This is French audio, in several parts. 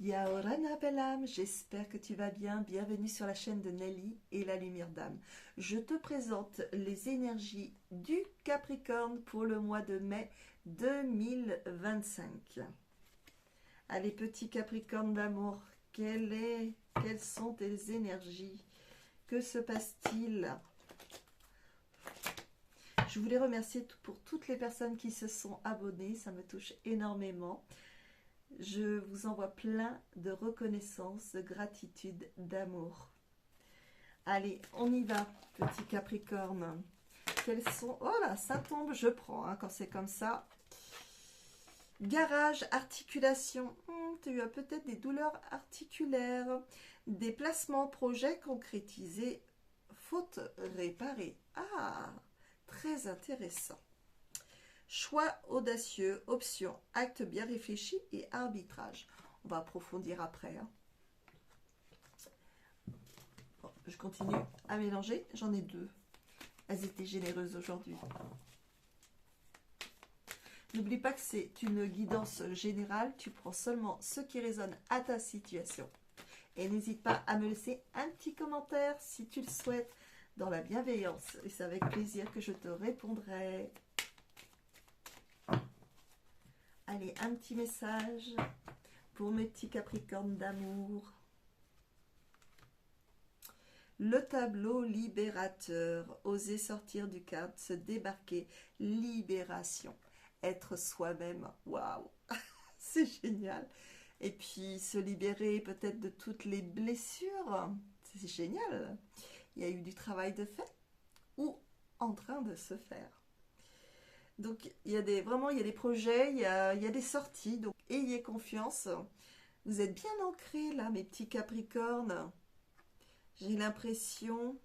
Yaorana belle âme, j'espère que tu vas bien. Bienvenue sur la chaîne de Nelly et la lumière d'âme. Je te présente les énergies du Capricorne pour le mois de mai 2025. Allez, petit Capricorne d'amour, quelles sont tes énergies? Que se passe-t-il? Je voulais remercier pour toutes les personnes qui se sont abonnées, ça me touche énormément. Je vous envoie plein de reconnaissance, de gratitude, d'amour. Allez, on y va, petit Capricorne. Quels sont... Oh là, ça tombe, je prends, hein, quand c'est comme ça. Garage, articulation. Tu as peut-être des douleurs articulaires. Déplacement, projet concrétisé, faute réparée. Ah, très intéressant. Choix audacieux, option, acte bien réfléchi et arbitrage. On va approfondir après. Hein. Bon, je continue à mélanger. J'en ai deux. Elles étaient généreuses aujourd'hui. N'oublie pas que c'est une guidance générale. Tu prends seulement ce qui résonne à ta situation. Et n'hésite pas à me laisser un petit commentaire si tu le souhaites dans la bienveillance. Et c'est avec plaisir que je te répondrai. Allez, un petit message pour mes petits Capricornes d'amour. Le tableau libérateur. Oser sortir du cadre, se débarquer. Libération. Être soi-même. Waouh, c'est génial. Et puis se libérer peut-être de toutes les blessures. C'est génial. Il y a eu du travail de fait ou en train de se faire. Donc, il y a des projets, il y a des sorties. Donc, ayez confiance. Vous êtes bien ancrés, là, mes petits Capricornes. J'ai l'impression,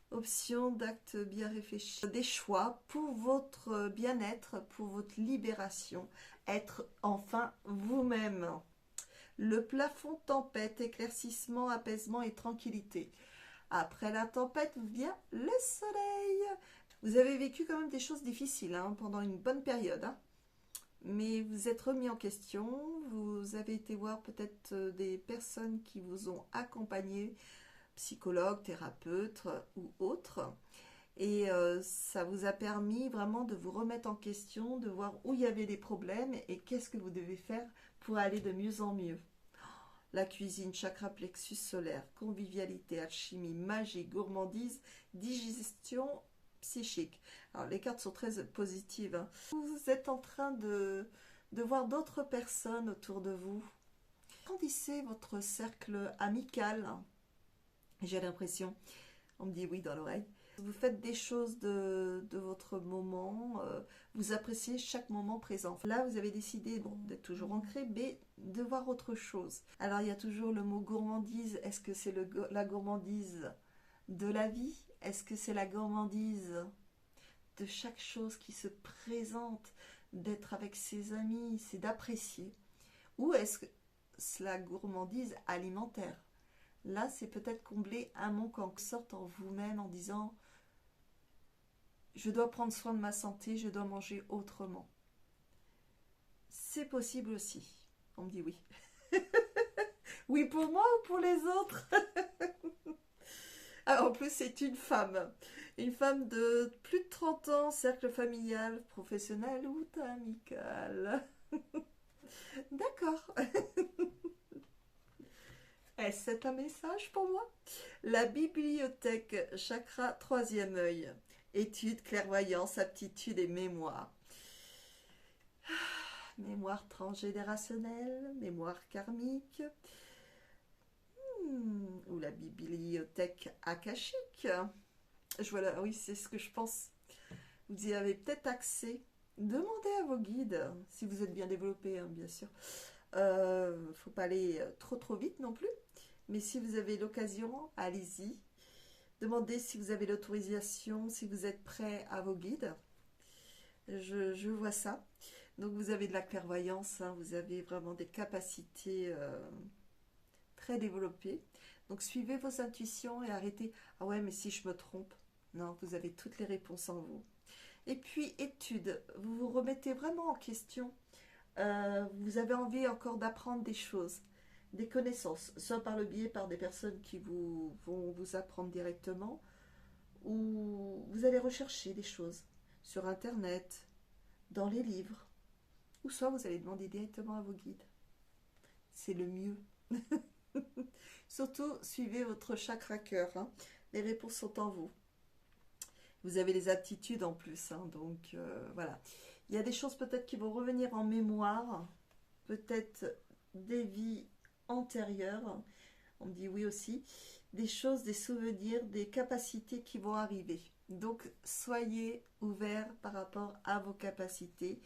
option d'actes bien réfléchis. Des choix pour votre bien-être, pour votre libération. Être enfin vous-même. Le plafond tempête, éclaircissement, apaisement et tranquillité. Après la tempête vient le soleil. Vous avez vécu quand même des choses difficiles hein, pendant une bonne période. Hein. Mais vous êtes remis en question. Vous avez été voir peut-être des personnes qui vous ont accompagné, psychologues, thérapeutes ou autres. Et ça vous a permis vraiment de vous remettre en question, de voir où il y avait des problèmes et qu'est-ce que vous devez faire pour aller de mieux en mieux. La cuisine, chakra plexus solaire, convivialité, alchimie, magie, gourmandise, digestion psychique. Alors les cartes sont très positives. Hein. Vous êtes en train de voir d'autres personnes autour de vous. Grandissez votre cercle amical. J'ai l'impression. On me dit oui dans l'oreille. Vous faites des choses de votre moment, vous appréciez chaque moment présent. Là, vous avez décidé d'être toujours ancré, mais de voir autre chose. Alors, il y a toujours le mot gourmandise. Est-ce que c'est la gourmandise de la vie? Est-ce que c'est la gourmandise de chaque chose qui se présente, d'être avec ses amis, c'est d'apprécier? Ou est-ce que c'est la gourmandise alimentaire? Là, c'est peut-être combler un manque en sorte en vous-même en disant je dois prendre soin de ma santé, je dois manger autrement. C'est possible aussi. On me dit oui. Oui pour moi ou pour les autres? Ah, en plus, c'est une femme. Une femme de plus de 30 ans, cercle familial, professionnel ou amical. D'accord. Est-ce un message pour moi? La bibliothèque, chakra, troisième œil. Études, clairvoyance, aptitude et mémoire. Mémoire transgénérationnelle, mémoire karmique. Ou la bibliothèque akashique. Voilà, oui, c'est ce que je pense. Vous y avez peut-être accès. Demandez à vos guides, si vous êtes bien développé, hein, bien sûr. Faut pas aller trop vite non plus. Mais si vous avez l'occasion, allez-y. Demandez si vous avez l'autorisation, si vous êtes prêt à vos guides. Je vois ça. Donc vous avez de la clairvoyance, hein, vous avez vraiment des capacités très développées. Donc suivez vos intuitions et arrêtez. Ah ouais, mais si je me trompe. Non, vous avez toutes les réponses en vous. Et puis études, vous vous remettez vraiment en question. Vous avez envie encore d'apprendre des choses. des connaissances, soit par le biais par des personnes qui vont vous apprendre directement, ou vous allez rechercher des choses sur Internet, dans les livres, ou soit vous allez demander directement à vos guides. C'est le mieux. Surtout, suivez votre chakra cœur, hein. Les réponses sont en vous. Vous avez les aptitudes en plus, hein, donc voilà. Il y a des choses peut-être qui vont revenir en mémoire, peut-être des vies antérieures, on me dit oui aussi, des choses, des souvenirs, des capacités qui vont arriver. Donc soyez ouverts par rapport à vos capacités.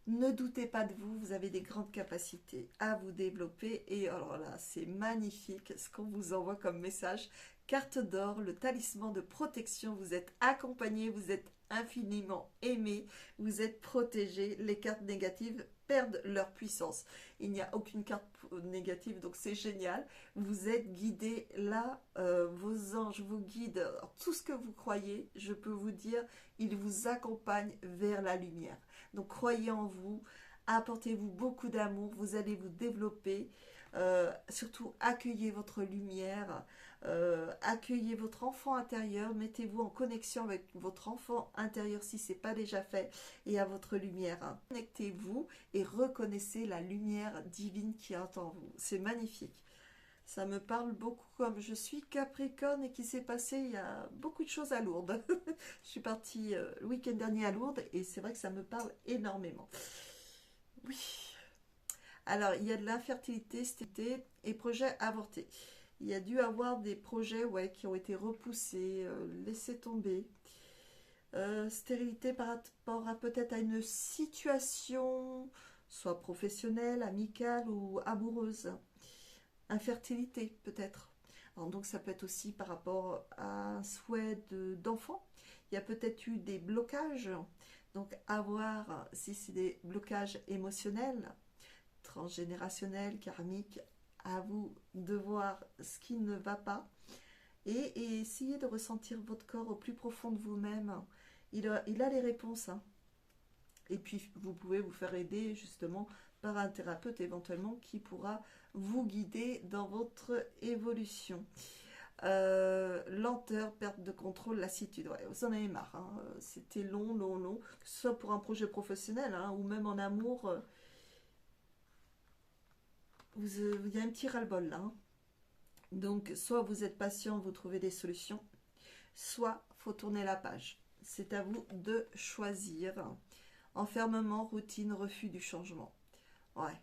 Ne doutez pas de vous, vous avez des grandes capacités à vous développer. Et alors là, c'est magnifique ce qu'on vous envoie comme message. Carte d'or, le talisman de protection, vous êtes accompagné, vous êtes infiniment aimé, vous êtes protégé. Les cartes négatives perdent leur puissance. Il n'y a aucune carte négative, donc c'est génial. Vous êtes guidé là, vos anges vous guident. Alors, tout ce que vous croyez, je peux vous dire, ils vous accompagnent vers la lumière. Donc croyez en vous, apportez-vous beaucoup d'amour, vous allez vous développer, surtout accueillez votre lumière, accueillez votre enfant intérieur, mettez-vous en connexion avec votre enfant intérieur si ce n'est pas déjà fait et à votre lumière. Connectez-vous et reconnaissez la lumière divine qui est en vous. C'est magnifique. Ça me parle beaucoup comme je suis Capricorne et qu'il s'est passé, il y a beaucoup de choses à Lourdes. Je suis partie le week-end dernier à Lourdes et c'est vrai que ça me parle énormément. Oui. Alors, il y a de l'infertilité cet été et projets avortés. Il y a dû avoir des projets qui ont été repoussés, laissés tomber. Stérilité par rapport à peut-être à une situation, soit professionnelle, amicale ou amoureuse. Infertilité peut-être. Donc ça peut être aussi par rapport à un souhait d'enfant. Il y a peut-être eu des blocages. Donc à voir si c'est des blocages émotionnels, transgénérationnels, karmiques. À vous de voir ce qui ne va pas. Et essayez de ressentir votre corps au plus profond de vous-même. Il a les réponses. Hein. Et puis vous pouvez vous faire aider justement par un thérapeute éventuellement qui pourra vous guider dans votre évolution. Lenteur, perte de contrôle, lassitude. Ouais, vous en avez marre. Hein. C'était long, long, long. Que ce soit pour un projet professionnel hein, ou même en amour. Il y a un petit ras-le-bol là. Hein. Donc, soit vous êtes patient, vous trouvez des solutions, soit faut tourner la page. C'est à vous de choisir. Enfermement, routine, refus du changement. Ouais.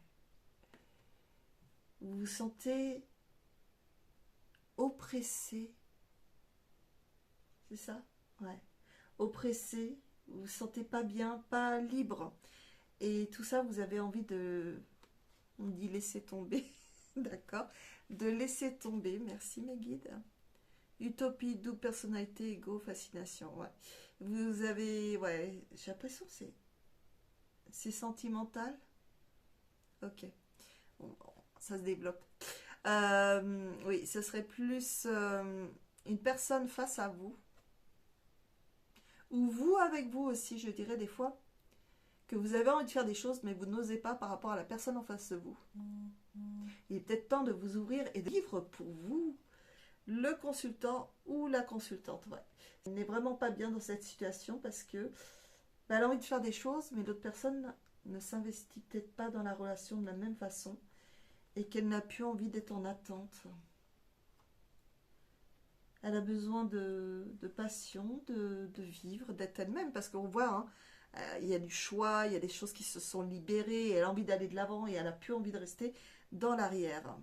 Vous vous sentez oppressé. C'est ça? Ouais. Oppressé, vous vous sentez pas bien, pas libre. Et tout ça, vous avez envie de... On dit laisser tomber. D'accord? De laisser tomber. Merci mes guides. Utopie, double personnalité, ego, fascination. Ouais. Vous avez... Ouais, j'ai l'impression que c'est sentimental. Ok. Bon, ça se développe. Oui, ce serait plus une personne face à vous. Ou vous avec vous aussi, je dirais des fois. Que vous avez envie de faire des choses, mais vous n'osez pas par rapport à la personne en face de vous. Il est peut-être temps de vous ouvrir et de vivre pour vous. Le consultant ou la consultante. Ouais. Elle n'est vraiment pas bien dans cette situation parce que elle a envie de faire des choses, mais l'autre personne ne s'investit peut-être pas dans la relation de la même façon et qu'elle n'a plus envie d'être en attente. Elle a besoin de passion, de vivre, d'être elle-même parce qu'on voit, hein, il y a du choix, il y a des choses qui se sont libérées, et elle a envie d'aller de l'avant et elle n'a plus envie de rester dans l'arrière.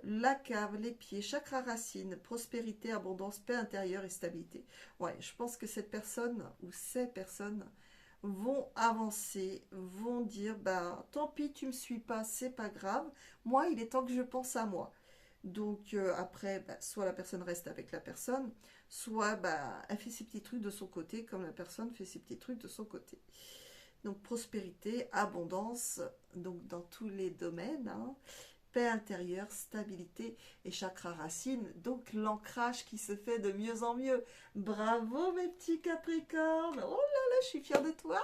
La cave, les pieds, chakra racine, prospérité, abondance, paix intérieure et stabilité. Ouais, je pense que cette personne ou ces personnes vont avancer, vont dire, bah tant pis, tu me suis pas, c'est pas grave. Moi, il est temps que je pense à moi. Donc après, bah, soit la personne reste avec la personne, soit bah, elle fait ses petits trucs de son côté, comme la personne fait ses petits trucs de son côté. Donc prospérité, abondance, donc dans tous les domaines. Hein. Paix intérieure, stabilité et chakra racine, donc l'ancrage qui se fait de mieux en mieux. Bravo mes petits Capricornes, oh là là, je suis fière de toi.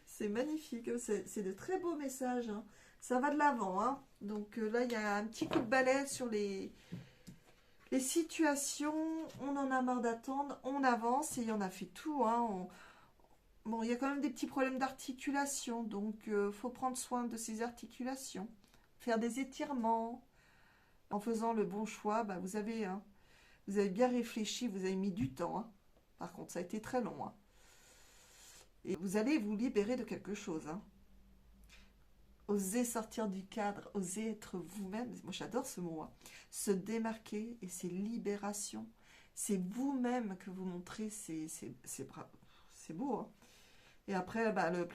C'est magnifique, c'est de très beaux messages, hein. Ça va de l'avant, hein. Donc là, il y a un petit coup de balai sur les situations. On en a marre d'attendre, on avance et on a fait tout. Hein. Bon, il y a quand même des petits problèmes d'articulation, donc faut prendre soin de ces articulations. Faire des étirements. En faisant le bon choix, bah, vous avez bien réfléchi, vous avez mis du temps. Hein. Par contre, ça a été très long. Hein. Et vous allez vous libérer de quelque chose. Hein. Osez sortir du cadre, osez être vous-même. Moi, j'adore ce mot. Hein. Se démarquer et c'est libération. C'est vous-même que vous montrez. C'est beau. Hein. Et après, bah, le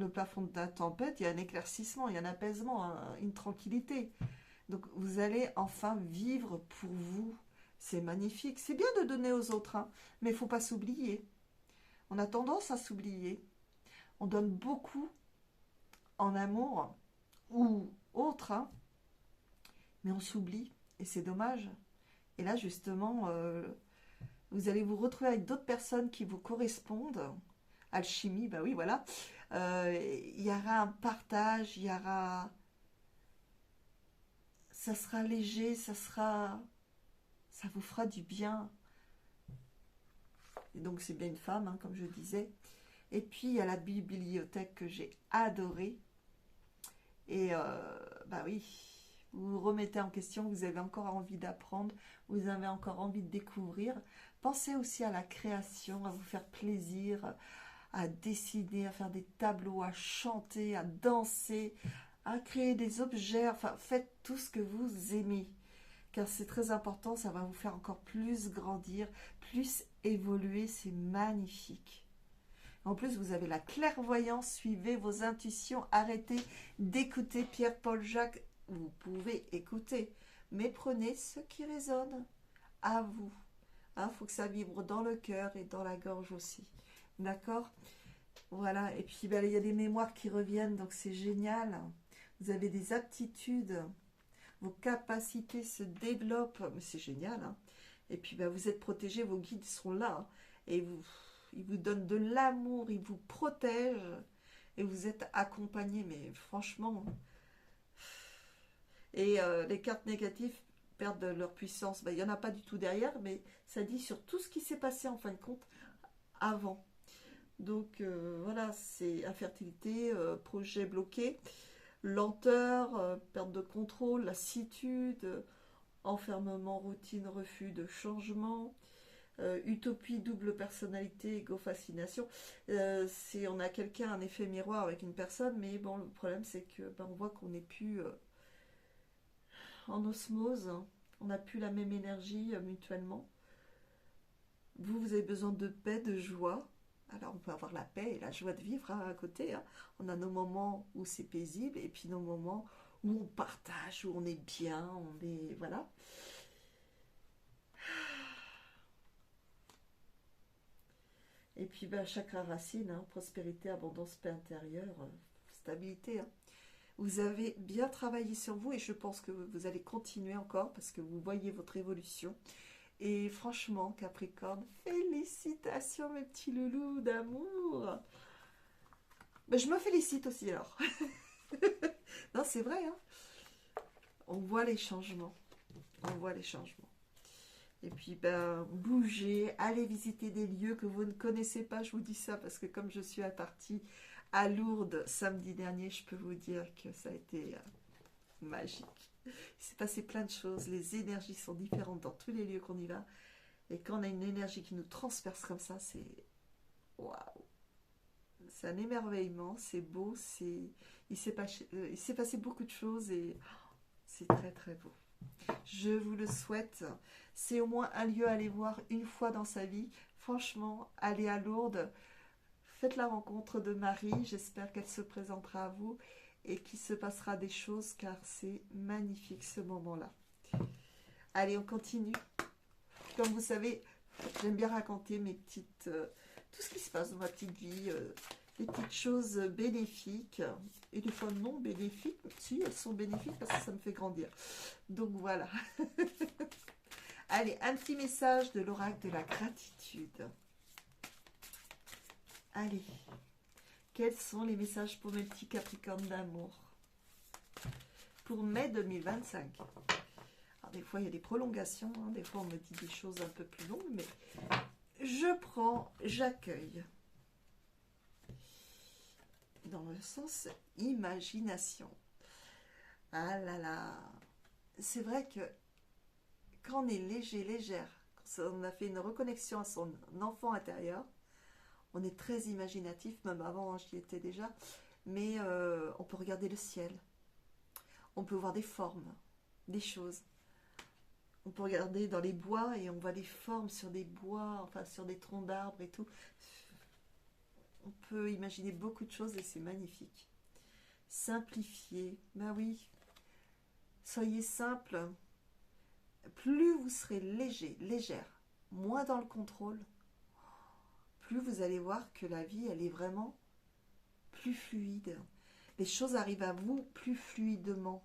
plafond de la tempête, il y a un éclaircissement, il y a un apaisement, hein, une tranquillité. Donc, vous allez enfin vivre pour vous. C'est magnifique. C'est bien de donner aux autres, hein, mais il ne faut pas s'oublier. On a tendance à s'oublier. On donne beaucoup en amour ou autre, hein, mais on s'oublie et c'est dommage. Et là, justement, vous allez vous retrouver avec d'autres personnes qui vous correspondent. Alchimie, bah oui, voilà. Il y aura un partage, il y aura... Ça sera léger, ça vous fera du bien. Et donc, c'est bien une femme, hein, comme je disais. Et puis, il y a la bibliothèque que j'ai adorée. Et bah oui, vous vous remettez en question, vous avez encore envie d'apprendre, vous avez encore envie de découvrir. Pensez aussi à la création, à vous faire plaisir, à dessiner, à faire des tableaux, à chanter, à danser, à créer des objets. Enfin, faites tout ce que vous aimez. Car c'est très important, ça va vous faire encore plus grandir, plus évoluer, c'est magnifique. En plus, vous avez la clairvoyance, suivez vos intuitions, arrêtez d'écouter Pierre-Paul Jacques. Vous pouvez écouter, mais prenez ce qui résonne à vous. Il faut que ça vibre dans le cœur et dans la gorge aussi. D'accord? Voilà, et puis ben, il y a des mémoires qui reviennent, donc c'est génial. Vous avez des aptitudes, vos capacités se développent, mais c'est génial. Hein. Et puis ben, vous êtes protégés, vos guides sont là. Hein. Et ils vous donnent de l'amour, ils vous protègent et vous êtes accompagnés, mais franchement. Et les cartes négatives perdent leur puissance. Ben, il n'y en a pas du tout derrière, mais ça dit sur tout ce qui s'est passé en fin de compte avant. Donc voilà, c'est infertilité, projet bloqué, lenteur, perte de contrôle, lassitude, enfermement, routine, refus de changement, utopie, double personnalité, égo-fascination. On a quelqu'un, un effet miroir avec une personne, mais bon, le problème c'est que ben, on voit qu'on n'est plus en osmose, hein. On n'a plus la même énergie mutuellement. Vous avez besoin de paix, de joie. Alors on peut avoir la paix et la joie de vivre hein, à côté. Hein. On a nos moments où c'est paisible et puis nos moments où on partage, où on est bien, on est... Voilà. Et puis ben, chakra racine, hein, prospérité, abondance, paix intérieure, stabilité. Hein. Vous avez bien travaillé sur vous et je pense que vous allez continuer encore parce que vous voyez votre évolution. Et franchement, Capricorne, félicitations mes petits loulous d'amour. Ben, je me félicite aussi alors. Non, c'est vrai. Hein. On voit les changements. On voit les changements. Et puis, ben, bougez, allez visiter des lieux que vous ne connaissez pas. Je vous dis ça parce que comme je suis partie à Lourdes samedi dernier, je peux vous dire que ça a été magique. Il s'est passé plein de choses. Les énergies sont différentes dans tous les lieux qu'on y va. Et quand on a une énergie qui nous transperce comme ça, c'est waouh! C'est un émerveillement, c'est beau, il s'est passé beaucoup de choses et c'est très très beau. Je vous le souhaite. C'est au moins un lieu à aller voir une fois dans sa vie. Franchement, allez à Lourdes. Faites la rencontre de Marie. J'espère qu'elle se présentera à vous et qu'il se passera des choses car c'est magnifique ce moment-là. Allez, on continue. Comme vous savez, j'aime bien raconter mes petites... tout ce qui se passe dans ma petite vie, des petites choses bénéfiques et des fois non bénéfiques. Si, elles sont bénéfiques parce que ça me fait grandir. Donc voilà. Allez, un petit message de l'oracle de la gratitude. Allez, quels sont les messages pour mes petits Capricornes d'amour? pour mai 2025. Alors, des fois, il y a des prolongations, hein, des fois, on me dit des choses un peu plus longues, mais je prends, j'accueille. Dans le sens imagination. Ah là là, c'est vrai que quand on est léger, légère, quand on a fait une reconnexion à son enfant intérieur, on est très imaginatif, même avant, hein, j'y étais déjà, mais on peut regarder le ciel, on peut voir des formes, des choses. On peut regarder dans les bois et on voit des formes sur des bois, enfin sur des troncs d'arbres et tout. On peut imaginer beaucoup de choses et c'est magnifique. Simplifier, ben oui, soyez simple. Plus vous serez léger, légère, moins dans le contrôle, plus vous allez voir que la vie, elle est vraiment plus fluide. Les choses arrivent à vous plus fluidement.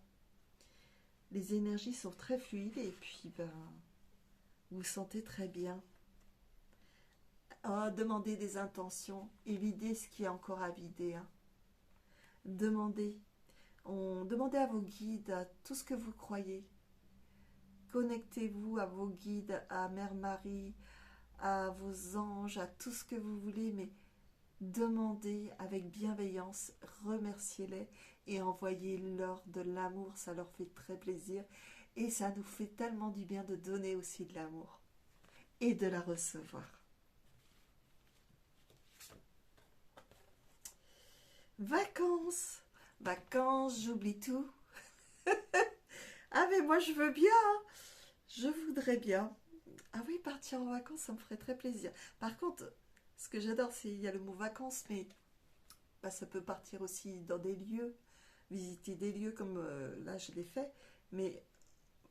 Les énergies sont très fluides et puis ben, vous vous sentez très bien. Oh, demandez des intentions et videz ce qui est encore à vider. Hein. Demandez. Demandez à vos guides, à tout ce que vous croyez. Connectez-vous à vos guides, à Mère Marie, à vos anges, à tout ce que vous voulez, mais demandez avec bienveillance, remerciez-les et envoyez-leur de l'amour, ça leur fait très plaisir et ça nous fait tellement du bien de donner aussi de l'amour et de la recevoir. Vacances, vacances, j'oublie tout. Ah mais moi je veux bien, hein. Je voudrais bien. Ah oui, partir en vacances, ça me ferait très plaisir. Par contre, ce que j'adore, c'est il y a le mot vacances, mais bah, ça peut partir aussi dans des lieux, visiter des lieux comme là je l'ai fait, mais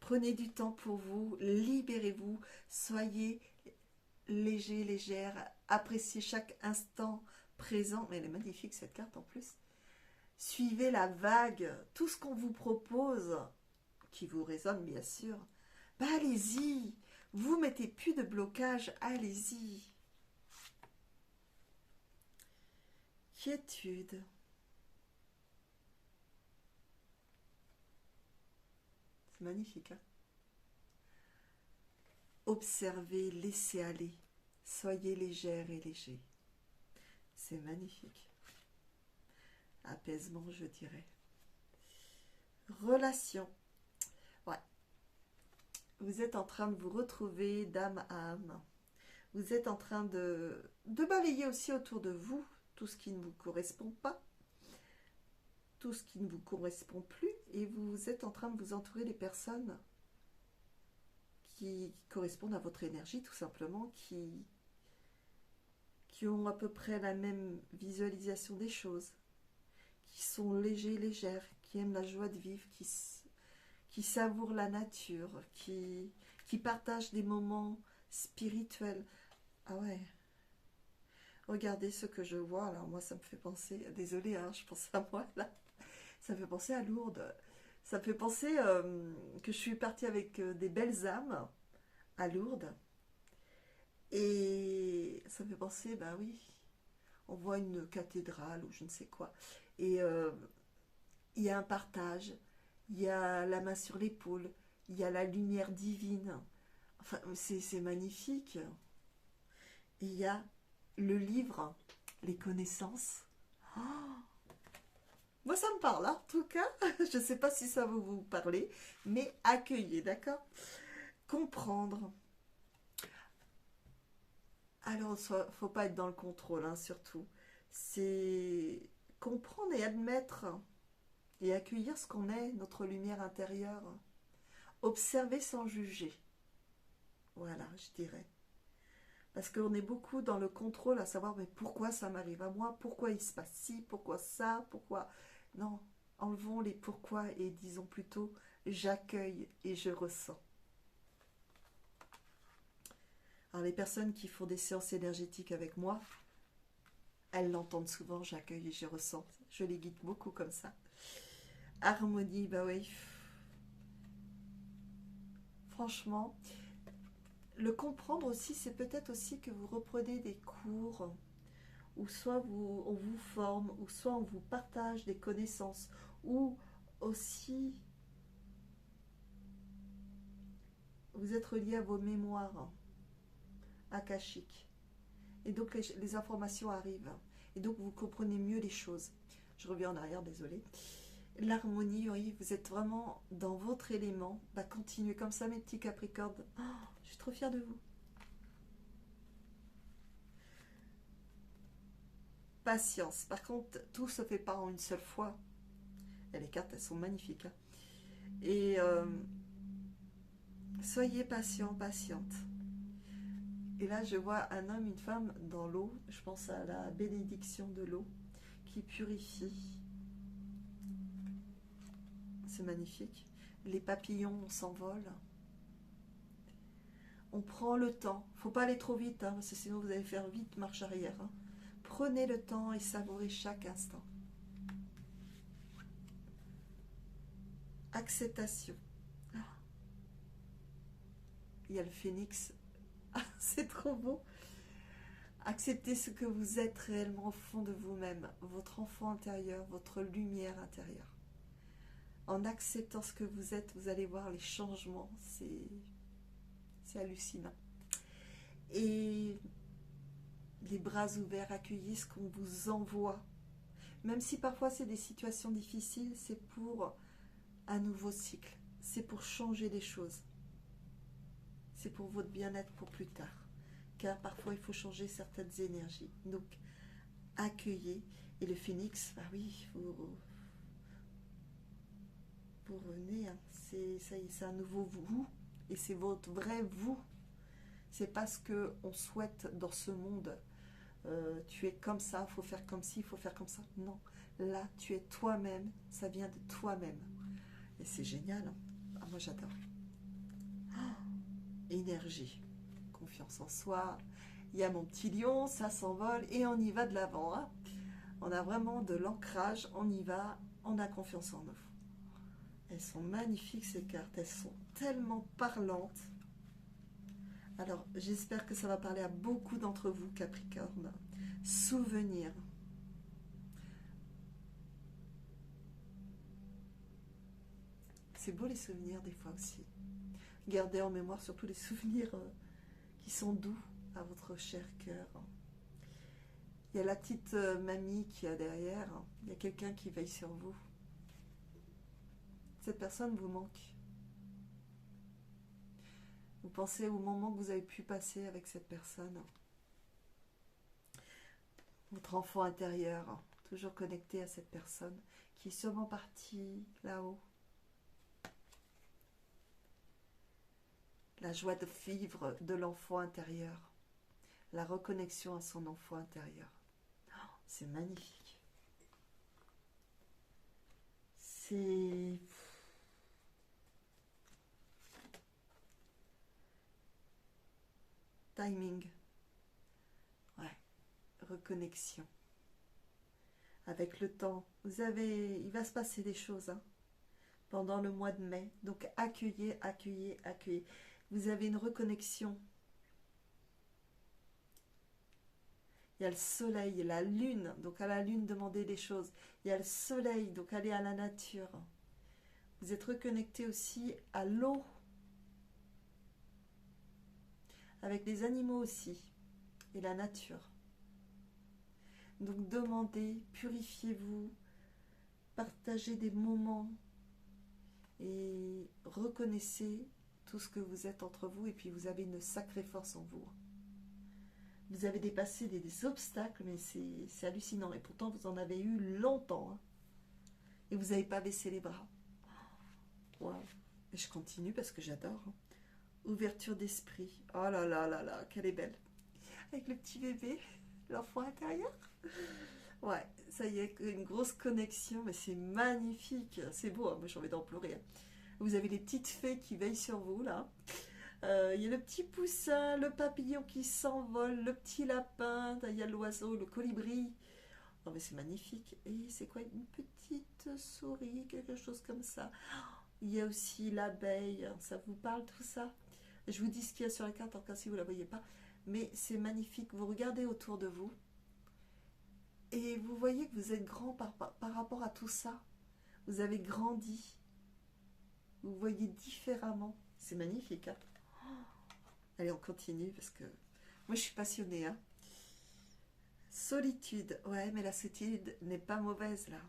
prenez du temps pour vous, libérez-vous, soyez léger, légère, appréciez chaque instant présent. Mais elle est magnifique cette carte en plus. Suivez la vague, tout ce qu'on vous propose, qui vous résonne bien sûr, bah allez-y, vous mettez plus de blocage, allez-y. Quiétude. C'est magnifique, hein? Observez, laissez aller. Soyez légère et léger. C'est magnifique. Apaisement, je dirais. Relation. Ouais. Vous êtes en train de vous retrouver d'âme à âme. Vous êtes en train de balayer aussi autour de vous tout ce qui ne vous correspond pas, tout ce qui ne vous correspond plus, et vous êtes en train de vous entourer des personnes qui correspondent à votre énergie, tout simplement, qui ont à peu près la même visualisation des choses, qui sont légers, légères, qui aiment la joie de vivre, qui savourent la nature, qui partagent des moments spirituels. Ah ouais. Regardez ce que je vois. Alors moi, ça me fait penser... Désolée, hein, je pense à moi, là. Ça me fait penser à Lourdes. Ça me fait penser que je suis partie avec des belles âmes à Lourdes. Et ça me fait penser, bah oui, on voit une cathédrale ou je ne sais quoi. Et il y a un partage, il y a la main sur l'épaule, il y a la lumière divine. Enfin, c'est magnifique. Et il y a le livre, les connaissances. Oh, moi, ça me parle, hein, en tout cas. Je ne sais pas si ça va vous parler, mais accueillez, d'accord? Comprendre. Alors, il ne faut pas être dans le contrôle, hein, surtout. C'est comprendre et admettre et accueillir ce qu'on est, notre lumière intérieure. Observer sans juger. Voilà, je dirais. Parce qu'on est beaucoup dans le contrôle, à savoir, mais pourquoi ça m'arrive à moi? Pourquoi il se passe ci? Pourquoi ça? Pourquoi... Non, enlevons les pourquoi et disons plutôt, j'accueille et je ressens. Alors les personnes qui font des séances énergétiques avec moi, elles l'entendent souvent, j'accueille et je ressens. Je les guide beaucoup comme ça. Harmonie, bah oui. Franchement, le comprendre aussi, c'est peut-être aussi que vous reprenez des cours où soit on vous forme, ou soit on vous partage des connaissances, ou aussi vous êtes relié à vos mémoires akashiques. Et donc les informations arrivent. Et donc vous comprenez mieux les choses. Je reviens en arrière, désolé. L'harmonie, oui, vous êtes vraiment dans votre élément. Bah, continuez comme ça, mes petits Capricornes. Oh, je suis trop fière de vous. Patience. Par contre, tout se fait pas en une seule fois. Et les cartes, elles sont magnifiques. Hein. Et soyez patient, patiente. Et là, je vois un homme, une femme dans l'eau. Je pense à la bénédiction de l'eau qui purifie. C'est magnifique. Les papillons s'envolent. On prend le temps. Faut pas aller trop vite, hein, parce que sinon vous allez faire vite marche arrière. Hein. Prenez le temps et savourez chaque instant. Acceptation. Il y a le phénix. C'est trop beau. Acceptez ce que vous êtes réellement au fond de vous-même, votre enfant intérieur, votre lumière intérieure. En acceptant ce que vous êtes, vous allez voir les changements. C'est hallucinant. Et les bras ouverts, accueillez ce qu'on vous envoie. Même si parfois c'est des situations difficiles, c'est pour un nouveau cycle. C'est pour changer les choses. C'est pour votre bien-être pour plus tard. Car parfois il faut changer certaines énergies. Donc accueillez. Et le phénix, bah oui, vous revenez. Hein. C'est un nouveau vous. Et c'est votre vrai vous. C'est pas ce qu'on souhaite dans ce monde. Tu es comme ça, il faut faire comme ci, il faut faire comme ça. Non, là, tu es toi-même, ça vient de toi-même. Et c'est génial. Hein. Ah, moi, j'adore. Énergie, confiance en soi. Il y a mon petit lion, ça s'envole et on y va de l'avant. Hein. On a vraiment de l'ancrage, on y va, on a confiance en nous. Elles sont magnifiques ces cartes, elles sont tellement parlantes. Alors, j'espère que ça va parler à beaucoup d'entre vous, Capricorne. Souvenirs. C'est beau les souvenirs des fois aussi. Gardez en mémoire surtout les souvenirs qui sont doux à votre cher cœur. Il y a la petite mamie qui est derrière. Il y a quelqu'un qui veille sur vous. Cette personne vous manque. Vous pensez au moment que vous avez pu passer avec cette personne. Votre enfant intérieur, toujours connecté à cette personne, qui est sûrement partie là-haut. La joie de vivre de l'enfant intérieur. La reconnexion à son enfant intérieur. Oh, c'est magnifique. C'est... Timing. Ouais. Reconnexion. Avec le temps. Il va se passer des choses hein, pendant le mois de mai. Donc accueillez, accueillez, accueillez. Vous avez une reconnexion. Il y a le soleil, la lune. Donc à la lune, demandez des choses. Il y a le soleil, donc allez à la nature. Vous êtes reconnecté aussi à l'eau. Avec les animaux aussi. Et la nature. Donc demandez, purifiez-vous. Partagez des moments. Et reconnaissez tout ce que vous êtes entre vous. Et puis vous avez une sacrée force en vous. Vous avez dépassé des obstacles, mais c'est hallucinant. Et pourtant, vous en avez eu longtemps. Hein. Et vous n'avez pas baissé les bras. Wow. Et je continue parce que j'adore. Hein. Ouverture d'esprit. Oh là là là là, qu'elle est belle. Avec le petit bébé, l'enfant intérieur. Ouais, ça y est, une grosse connexion. Mais c'est magnifique. C'est beau, hein. Moi j'ai envie d'en pleurer. Hein. Vous avez les petites fées qui veillent sur vous, là. Il y a le petit poussin, le papillon qui s'envole, le petit lapin, il y a l'oiseau, le colibri. Oh mais c'est magnifique. Et c'est quoi une petite souris, quelque chose comme ça. Il y a aussi l'abeille, ça vous parle tout ça? Je vous dis ce qu'il y a sur la carte en cas si vous ne la voyez pas. Mais c'est magnifique, vous regardez autour de vous et vous voyez que vous êtes grand par rapport à tout ça. Vous avez grandi. Vous voyez différemment. C'est magnifique, hein? Allez, on continue parce que moi je suis passionnée. Hein. Solitude. Ouais, mais la solitude n'est pas mauvaise là.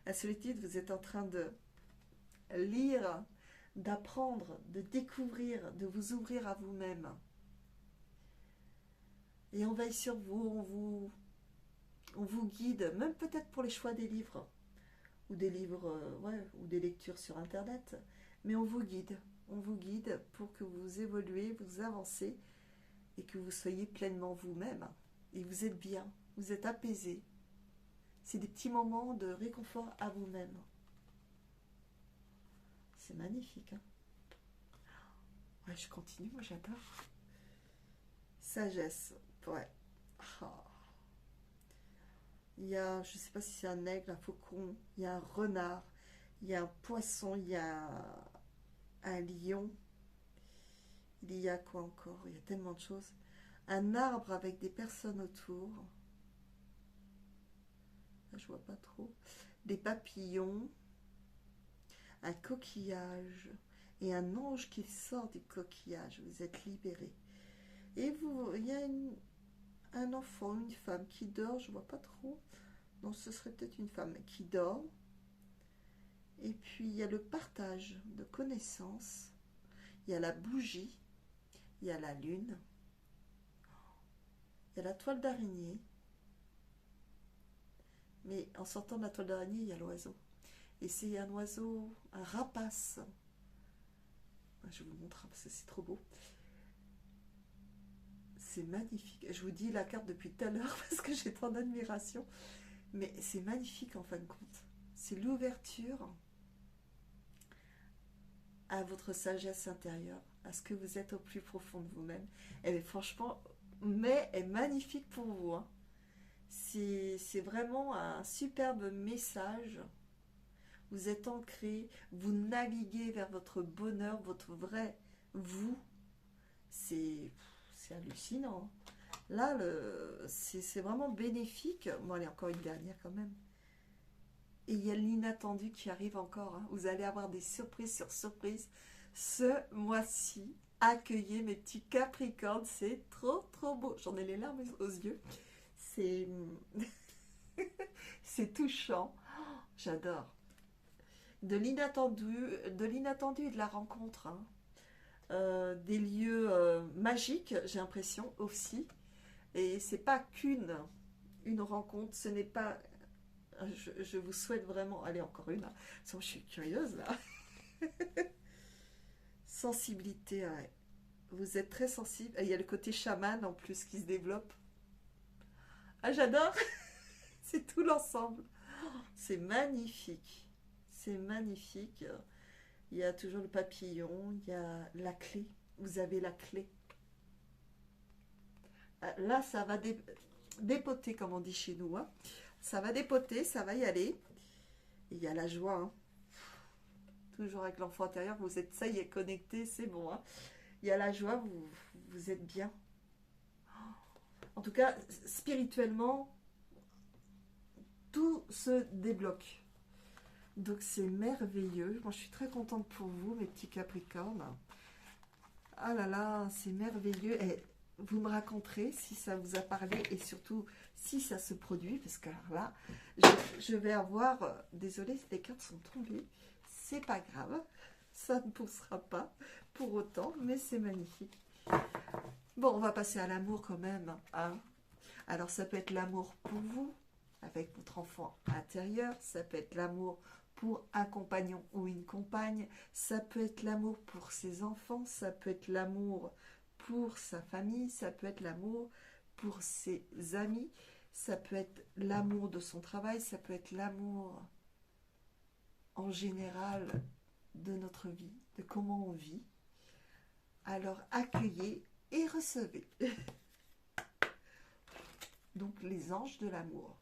La solitude, vous êtes en train de lire, d'apprendre, de découvrir, de vous ouvrir à vous-même. Et on veille sur vous, on vous guide, même peut-être pour les choix des livres, ou des livres, ouais, ou des lectures sur Internet. Mais on vous guide pour que vous évoluez, vous avancez, et que vous soyez pleinement vous-même. Et vous êtes bien, vous êtes apaisé. C'est des petits moments de réconfort à vous-même. C'est magnifique. Hein. Ouais, je continue, moi j'adore. Sagesse, ouais. Oh. Il y a, je ne sais pas si c'est un aigle, un faucon, il y a un renard, il y a un poisson, il y a un lion. Il y a quoi encore? Il y a tellement de choses. Un arbre avec des personnes autour. Là, je vois pas trop. Des papillons. Un coquillage. Et un ange qui sort du coquillage. Vous êtes libéré. Et vous, il y a un enfant, une femme qui dort. Je vois pas trop. Non, ce serait peut-être une femme qui dort. Et puis, il y a le partage de connaissances. Il y a la bougie. Il y a la lune. Il y a la toile d'araignée. Mais en sortant de la toile d'araignée, il y a l'oiseau. Et c'est un oiseau, un rapace. Je vous montre parce que c'est trop beau. C'est magnifique. Je vous dis la carte depuis tout à l'heure parce que j'ai tant d'admiration. Mais c'est magnifique en fin de compte. C'est l'ouverture à votre sagesse intérieure, à ce que vous êtes au plus profond de vous-même. Et bien, franchement, mais est magnifique pour vous. Hein. C'est vraiment un superbe message. Vous êtes ancré, vous naviguez vers votre bonheur, votre vrai vous. C'est hallucinant. Là, c'est vraiment bénéfique. Bon, allez, encore une dernière quand même. Et il y a l'inattendu qui arrive encore. Hein. Vous allez avoir des surprises sur surprises. Ce mois-ci, accueillez mes petits Capricornes. C'est trop, trop beau. J'en ai les larmes aux yeux. C'est c'est touchant. J'adore. De l'inattendu et de la rencontre. Hein. Des lieux magiques, j'ai l'impression aussi. Et c'est pas une rencontre. Ce n'est pas. Je vous souhaite vraiment. Allez, encore une. Je suis curieuse là. Sensibilité, ouais. Vous êtes très sensible. Et il y a le côté chaman en plus qui se développe. Ah, j'adore. C'est tout l'ensemble. C'est magnifique. C'est magnifique. Il y a toujours le papillon. Il y a la clé. Vous avez la clé. Là, ça va dépoter, comme on dit chez nous. Hein. Ça va dépoter, ça va y aller. Et il y a la joie. Hein. Toujours avec l'enfant intérieur, vous êtes, ça y est, connecté, c'est bon. Hein. Il y a la joie, vous êtes bien. En tout cas, spirituellement, tout se débloque. Donc c'est merveilleux. Moi, je suis très contente pour vous, mes petits Capricornes. Ah là là, c'est merveilleux. Et vous me raconterez si ça vous a parlé et surtout si ça se produit. Parce que alors là, je vais avoir... désolée, les cartes sont tombées. C'est pas grave. Ça ne poussera pas pour autant, mais c'est magnifique. Bon, on va passer à l'amour quand même. Hein. Alors, ça peut être l'amour pour vous, avec votre enfant intérieur. Ça peut être l'amour pour un compagnon ou une compagne. Ça peut être l'amour pour ses enfants. Ça peut être l'amour pour sa famille. Ça peut être l'amour pour ses amis. Ça peut être l'amour de son travail. Ça peut être l'amour en général de notre vie, de comment on vit. Alors, accueillez et recevez. Donc, les anges de l'amour.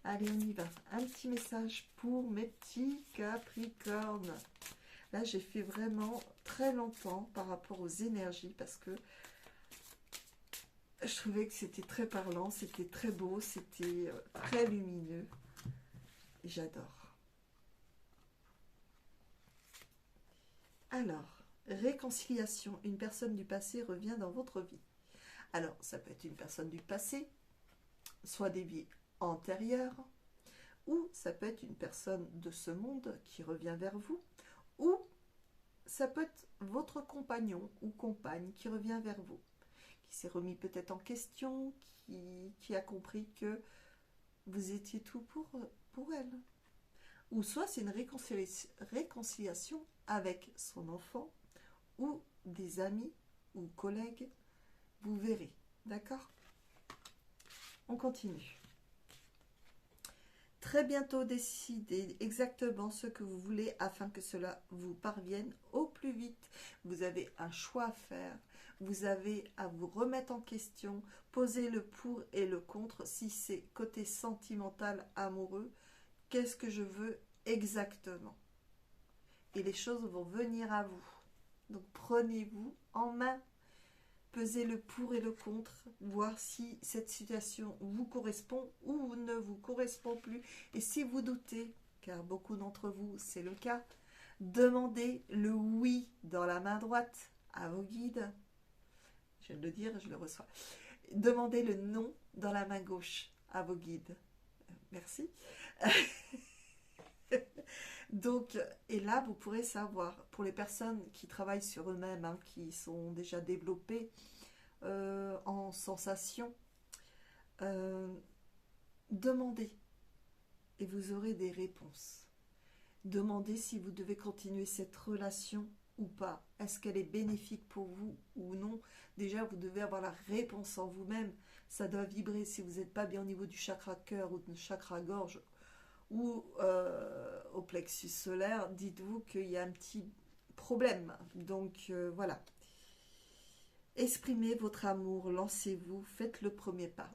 Allez, on y va. Un petit message pour mes petits Capricornes. Là, j'ai fait vraiment très longtemps par rapport aux énergies parce que je trouvais que c'était très parlant, c'était très beau, c'était très lumineux. J'adore. Alors, réconciliation. Une personne du passé revient dans votre vie. Alors, ça peut être une personne du passé, soit des vies antérieures, ou ça peut être une personne de ce monde qui revient vers vous, ou ça peut être votre compagnon ou compagne qui revient vers vous, qui s'est remis peut-être en question, qui a compris que vous étiez tout pour elle. Ou soit c'est une réconciliation avec son enfant ou des amis ou collègues. Vous verrez, d'accord? On continue. Très bientôt, décidez exactement ce que vous voulez afin que cela vous parvienne au plus vite. Vous avez un choix à faire. Vous avez à vous remettre en question, poser le pour et le contre. Si c'est côté sentimental, amoureux, qu'est-ce que je veux exactement? Et les choses vont venir à vous. Donc prenez-vous en main. Pesez le pour et le contre, voir si cette situation vous correspond ou ne vous correspond plus. Et si vous doutez, car beaucoup d'entre vous c'est le cas, demandez le oui dans la main droite à vos guides. Je viens de le dire, je le reçois. Demandez le non dans la main gauche à vos guides. Merci. Donc, et là, vous pourrez savoir, pour les personnes qui travaillent sur eux-mêmes, hein, qui sont déjà développées en sensation, demandez et vous aurez des réponses. Demandez si vous devez continuer cette relation ou pas. Est-ce qu'elle est bénéfique pour vous ou non? Déjà, vous devez avoir la réponse en vous-même. Ça doit vibrer. Si vous n'êtes pas bien au niveau du chakra cœur ou du chakra gorge, ou au plexus solaire, dites-vous qu'il y a un petit problème. Donc voilà. Exprimez votre amour, lancez-vous, faites le premier pas.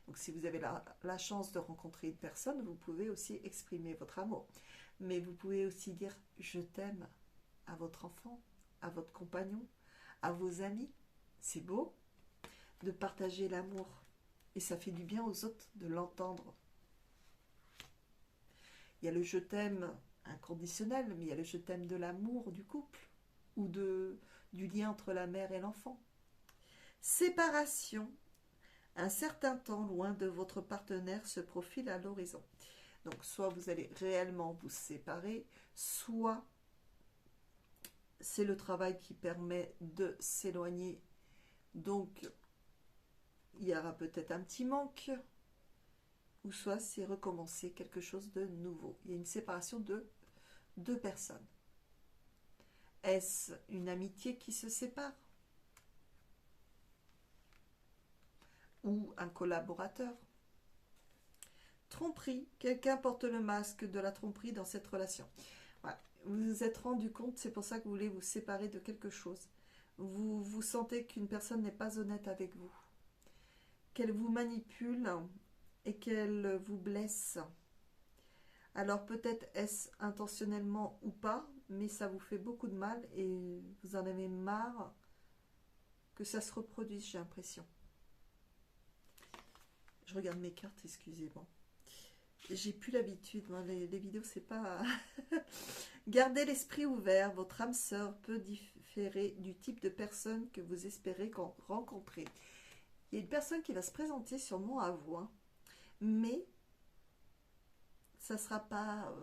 Donc si vous avez la chance de rencontrer une personne, vous pouvez aussi exprimer votre amour. Mais vous pouvez aussi dire « je t'aime » à votre enfant, à votre compagnon, à vos amis. C'est beau de partager l'amour. Et ça fait du bien aux autres de l'entendre. Il y a le je t'aime inconditionnel, mais il y a le je t'aime de l'amour du couple ou du lien entre la mère et l'enfant. Séparation. Un certain temps loin de votre partenaire se profile à l'horizon. Donc soit vous allez réellement vous séparer, soit c'est le travail qui permet de s'éloigner. Donc il y aura peut-être un petit manque, ou soit c'est recommencer quelque chose de nouveau. Il y a une séparation de deux personnes. Est-ce une amitié qui se sépare? Ou un collaborateur? Tromperie. Quelqu'un porte le masque de la tromperie dans cette relation. Voilà. Vous vous êtes rendu compte, c'est pour ça que vous voulez vous séparer de quelque chose. Vous sentez qu'une personne n'est pas honnête avec vous, qu'elle vous manipule et qu'elle vous blesse. Alors peut-être est-ce intentionnellement ou pas, mais ça vous fait beaucoup de mal et vous en avez marre que ça se reproduise, j'ai l'impression. Je regarde mes cartes, excusez-moi. J'ai plus l'habitude, moi, les vidéos, c'est pas... Gardez l'esprit ouvert, votre âme sœur peut différer du type de personne que vous espérez rencontrer. Il y a une personne qui va se présenter sûrement à vous, hein, mais ça ne sera pas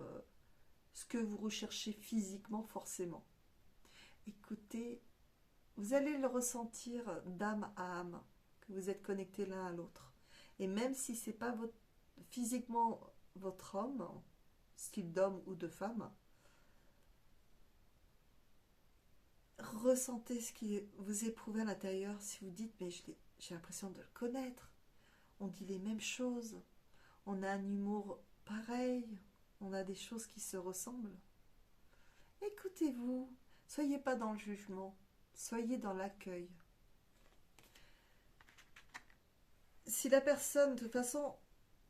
ce que vous recherchez physiquement forcément. Écoutez, vous allez le ressentir d'âme à âme, que vous êtes connectés l'un à l'autre. Et même si ce n'est pas physiquement votre homme, style d'homme ou de femme, ressentez ce que vous éprouvez à l'intérieur. Si vous dites, mais j'ai l'impression de le connaître, on dit les mêmes choses, on a un humour pareil, on a des choses qui se ressemblent. Écoutez-vous, soyez pas dans le jugement, soyez dans l'accueil. Si la personne, de toute façon,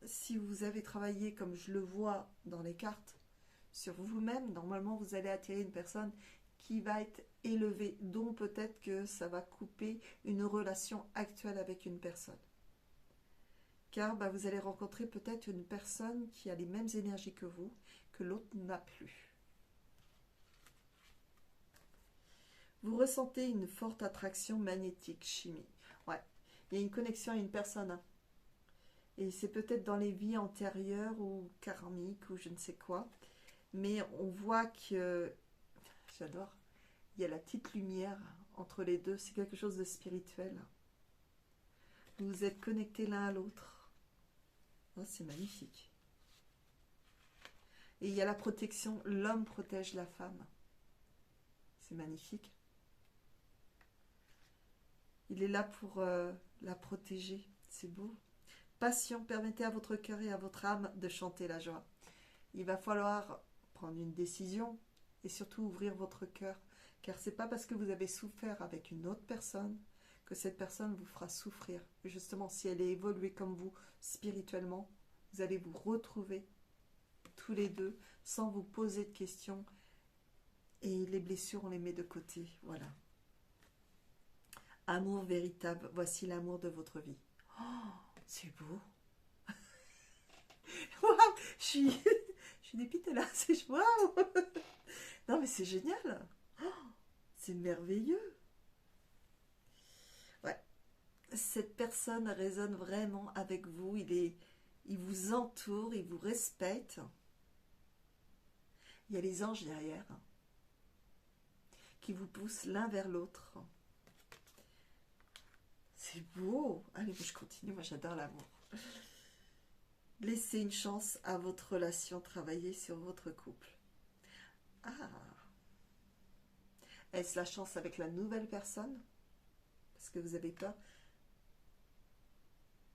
si vous avez travaillé comme je le vois dans les cartes sur vous-même, normalement vous allez attirer une personne qui va être élevée, dont peut-être que ça va couper une relation actuelle avec une personne. Car vous allez rencontrer peut-être une personne qui a les mêmes énergies que vous, que l'autre n'a plus. Vous ressentez une forte attraction magnétique, chimie. Ouais, il y a une connexion à une personne. Hein. Et c'est peut-être dans les vies antérieures ou karmiques ou je ne sais quoi. Mais on voit que, j'adore, il y a la petite lumière entre les deux. C'est quelque chose de spirituel. Vous vous êtes connectés l'un à l'autre. Oh, c'est magnifique. Et il y a la protection. L'homme protège la femme. C'est magnifique. Il est là pour la protéger. C'est beau. Passion, permettez à votre cœur et à votre âme de chanter la joie. Il va falloir prendre une décision et surtout ouvrir votre cœur. Car c'est pas parce que vous avez souffert avec une autre personne que cette personne vous fera souffrir. Justement, si elle est évoluée comme vous spirituellement, vous allez vous retrouver tous les deux sans vous poser de questions. Et les blessures, on les met de côté. Voilà. Amour véritable, voici l'amour de votre vie. Oh, c'est beau. Waouh, je suis dépitée là. Waouh. Non mais c'est génial. Oh, c'est merveilleux. Ouais. Cette personne résonne vraiment avec vous. Il vous entoure, il vous respecte. Il y a les anges derrière qui vous poussent l'un vers l'autre. C'est beau. Allez, je continue. Moi, j'adore l'amour. Laissez une chance à votre relation, travailler sur votre couple. Ah. Est-ce la chance avec la nouvelle personne? Parce que vous avez peur.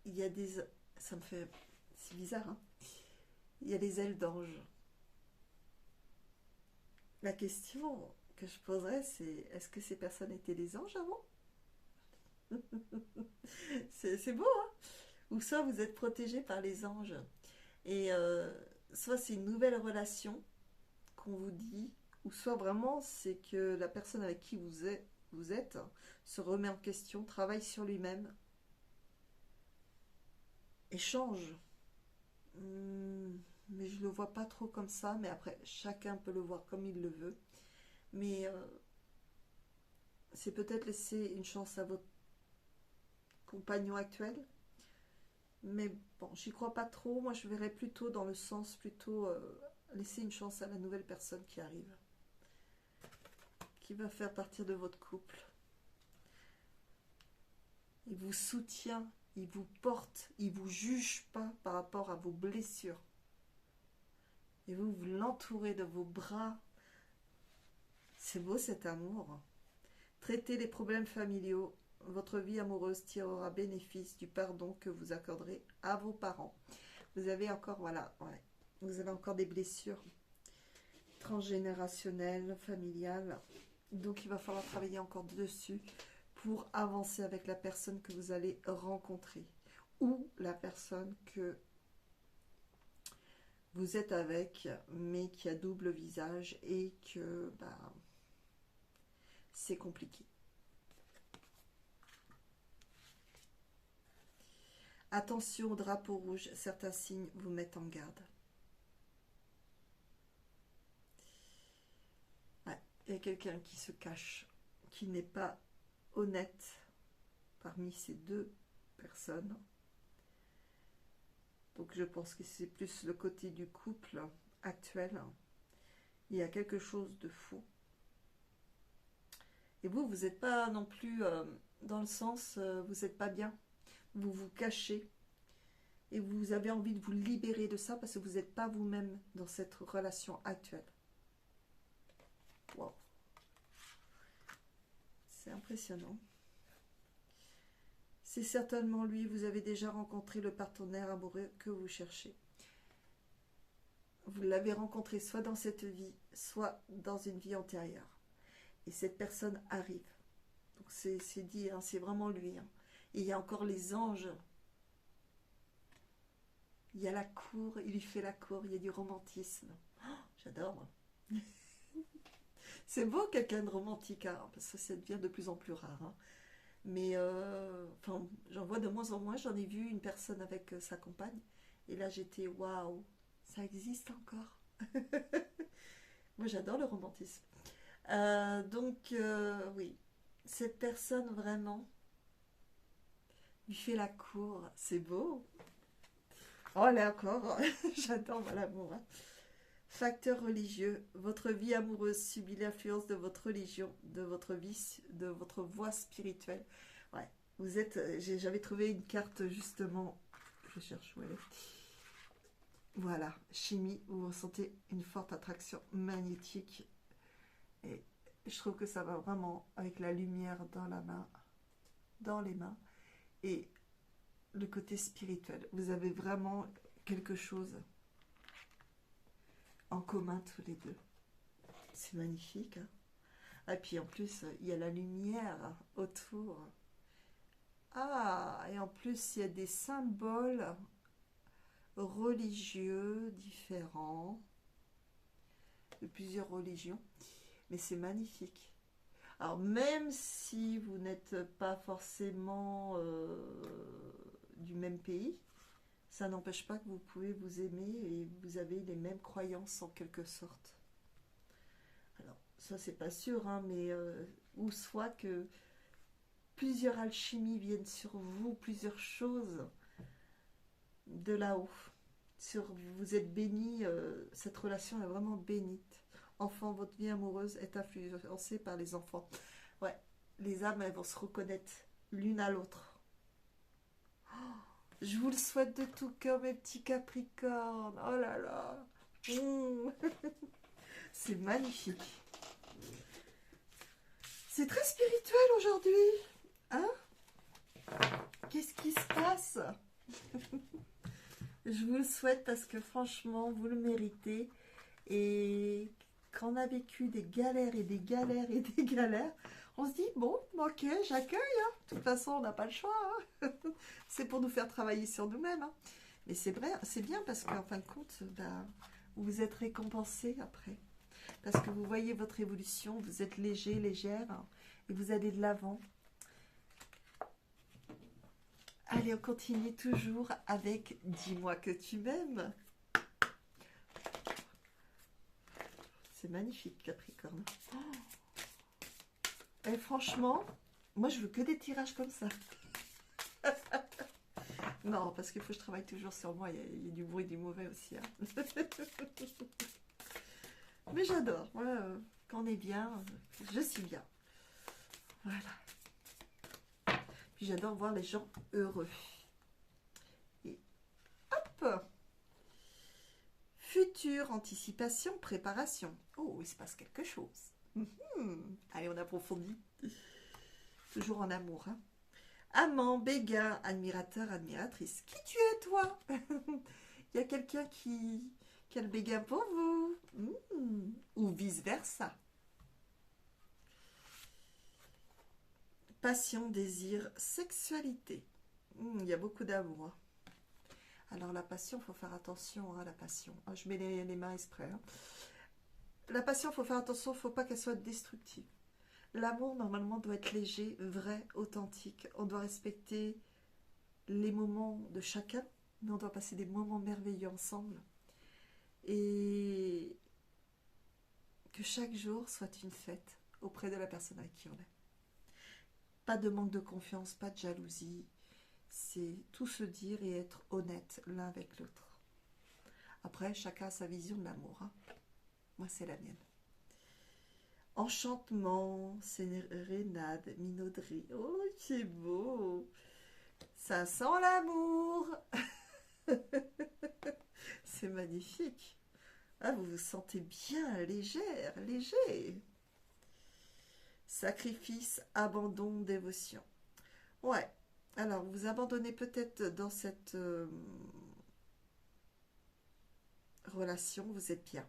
Il y a des... Ça me fait... C'est bizarre, hein? Il y a les ailes d'ange. La question que je poserais, c'est est-ce que ces personnes étaient des anges avant? C'est beau, hein? Ou soit vous êtes protégé par les anges. Et soit c'est une nouvelle relation qu'on vous dit, ou soit vraiment c'est que la personne avec qui vous êtes se remet en question, travaille sur lui-même et change. Mais je le vois pas trop comme ça, mais après chacun peut le voir comme il le veut. Mais c'est peut-être laisser une chance à votre compagnon actuel. Mais bon, j'y crois pas trop. Moi, je verrais plutôt dans le sens plutôt laisser une chance à la nouvelle personne qui arrive, qui va faire partir de votre couple. Il vous soutient, il vous porte, il vous juge pas par rapport à vos blessures. Et vous l'entourez de vos bras. C'est beau cet amour. Traitez les problèmes familiaux. Votre vie amoureuse tirera bénéfice du pardon que vous accorderez à vos parents. Vous avez encore, voilà, ouais, vous avez encore des blessures transgénérationnelles, familiales. Donc il va falloir travailler encore dessus pour avancer avec la personne que vous allez rencontrer ou la personne que vous êtes avec, mais qui a double visage et que c'est compliqué. Attention au drapeau rouge, certains signes vous mettent en garde. Ouais, il y a quelqu'un qui se cache, qui n'est pas honnête parmi ces deux personnes. Donc je pense que c'est plus le côté du couple actuel. Il y a quelque chose de fou. Et vous n'êtes pas non plus dans le sens, vous n'êtes pas bien. Vous vous cachez. Et vous avez envie de vous libérer de ça parce que vous n'êtes pas vous-même dans cette relation actuelle. Wow. C'est impressionnant. C'est certainement lui, vous avez déjà rencontré le partenaire amoureux que vous cherchez. Vous l'avez rencontré soit dans cette vie, soit dans une vie antérieure. Et cette personne arrive. Donc c'est dit, hein, c'est vraiment lui. Hein. Et il y a encore les anges. Il y a la cour, il lui fait la cour, il y a du romantisme. Oh, j'adore. C'est beau quelqu'un de romantique, hein, parce que ça devient de plus en plus rare. Hein. Mais enfin, j'en vois de moins en moins. J'en ai vu une personne avec sa compagne. Et là, j'étais waouh, ça existe encore. Moi, j'adore le romantisme. Oui, cette personne vraiment lui fait la cour. C'est beau. Oh là encore, j'adore moi, l'amour, hein. Facteur religieux, votre vie amoureuse subit l'influence de votre religion, de votre vie, de votre voie spirituelle. Ouais, vous êtes. J'avais trouvé une carte justement. Je cherche où elle est. Voilà, chimie, vous ressentez une forte attraction magnétique. Et je trouve que ça va vraiment avec la lumière dans la main, dans les mains. Et le côté spirituel. Vous avez vraiment quelque chose en commun tous les deux. C'est magnifique, hein. Et puis en plus, il y a la lumière autour. Ah, et en plus, il y a des symboles religieux différents, de plusieurs religions. Mais c'est magnifique. Alors, même si vous n'êtes pas forcément du même pays, ça n'empêche pas que vous pouvez vous aimer et vous avez les mêmes croyances en quelque sorte. Alors, ça, c'est pas sûr, hein, mais ou soit que plusieurs alchimies viennent sur vous, plusieurs choses de là-haut. Vous êtes béni, cette relation est vraiment bénite. Enfant, votre vie amoureuse est influencée par les enfants. Ouais, les âmes, elles vont se reconnaître l'une à l'autre. Je vous le souhaite de tout cœur, mes petits Capricornes. Oh là là. Mmh. C'est magnifique. C'est très spirituel aujourd'hui. Hein? Qu'est-ce qui se passe? Je vous le souhaite parce que franchement, vous le méritez. Et quand on a vécu des galères et des galères et des galères, on se dit, bon, ok, j'accueille, hein. De toute façon, on n'a pas le choix, hein. C'est pour nous faire travailler sur nous-mêmes, hein. Mais c'est vrai, c'est bien parce qu'en fin de compte, bah, vous êtes récompensé après. Parce que vous voyez votre évolution, vous êtes léger, légère, hein, et vous allez de l'avant. Allez, on continue toujours avec Dis-moi que tu m'aimes. C'est magnifique, Capricorne. Et franchement, moi je veux que des tirages comme ça. Non, parce qu'il faut que je travaille toujours sur moi. Il y a du bon et du mauvais aussi, hein. Mais j'adore. Moi, quand on est bien, je suis bien. Voilà. Puis j'adore voir les gens heureux. Et hop! Future, anticipation, préparation. Oh, il se passe quelque chose. Allez, on approfondit. Toujours en amour, hein. Amant, béguin, admirateur, admiratrice. Qui tu es, toi? Il y a quelqu'un qui a le béguin pour vous. Ou vice-versa. Passion, désir, sexualité. Il y a beaucoup d'amour. Alors la passion, il faut faire attention, hein, la passion. Je mets les mains exprès, hein. La passion, il faut faire attention, il ne faut pas qu'elle soit destructive. L'amour, normalement, doit être léger, vrai, authentique. On doit respecter les moments de chacun, mais on doit passer des moments merveilleux ensemble. Et que chaque jour soit une fête auprès de la personne avec qui on est. Pas de manque de confiance, pas de jalousie. C'est tout se dire et être honnête l'un avec l'autre. Après, chacun a sa vision de l'amour, hein. Moi, c'est la mienne. Enchantement, sérénade, minauderie. Oh, c'est beau. Ça sent l'amour. C'est magnifique. Ah, vous vous sentez bien, légère, léger. Sacrifice, abandon, dévotion. Ouais. Alors, vous abandonnez peut-être dans cette relation, vous êtes bien.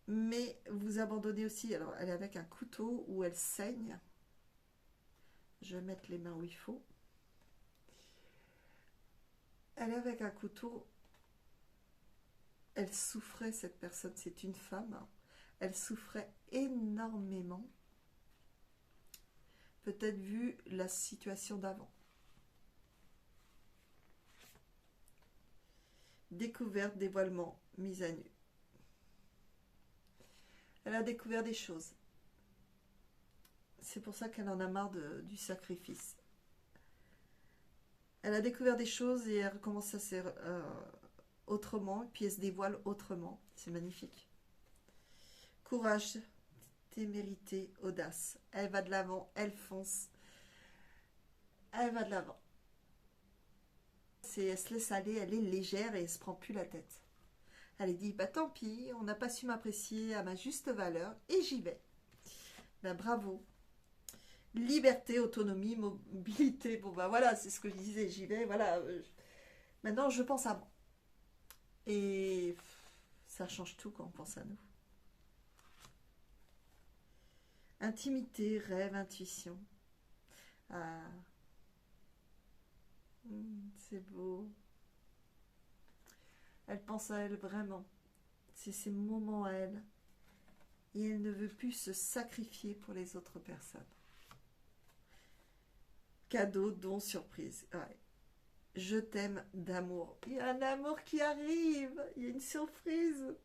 Mais vous abandonnez aussi, alors elle est avec un couteau où elle saigne. Je vais mettre les mains où il faut. Elle est avec un couteau. Elle souffrait, cette personne, c'est une femme. Elle souffrait énormément. Peut-être vu la situation d'avant. Découverte, dévoilement, mise à nu. Elle a découvert des choses. c'est pour ça qu'elle en a marre du sacrifice. Elle a découvert des choses et elle recommence à se, autrement, et puis elle se dévoile autrement. C'est magnifique. Courage, témérité, audace. Elle va de l'avant, elle fonce, elle va de l'avant. Elle se laisse aller, elle est légère et elle se prend plus la tête. Elle dit, bah tant pis, on n'a pas su m'apprécier à ma juste valeur et j'y vais. Ben bravo. Liberté, autonomie, mobilité. Bon ben voilà, c'est ce que je disais, j'y vais, voilà. Maintenant je pense à moi. Et ça change tout quand on pense à nous. Intimité, rêve, intuition. Ah, c'est beau. Elle pense à elle vraiment. C'est ses moments à elle. Et elle ne veut plus se sacrifier pour les autres personnes. Cadeau, don, surprise. Ouais. Je t'aime d'amour. Il y a un amour qui arrive. Il y a une surprise.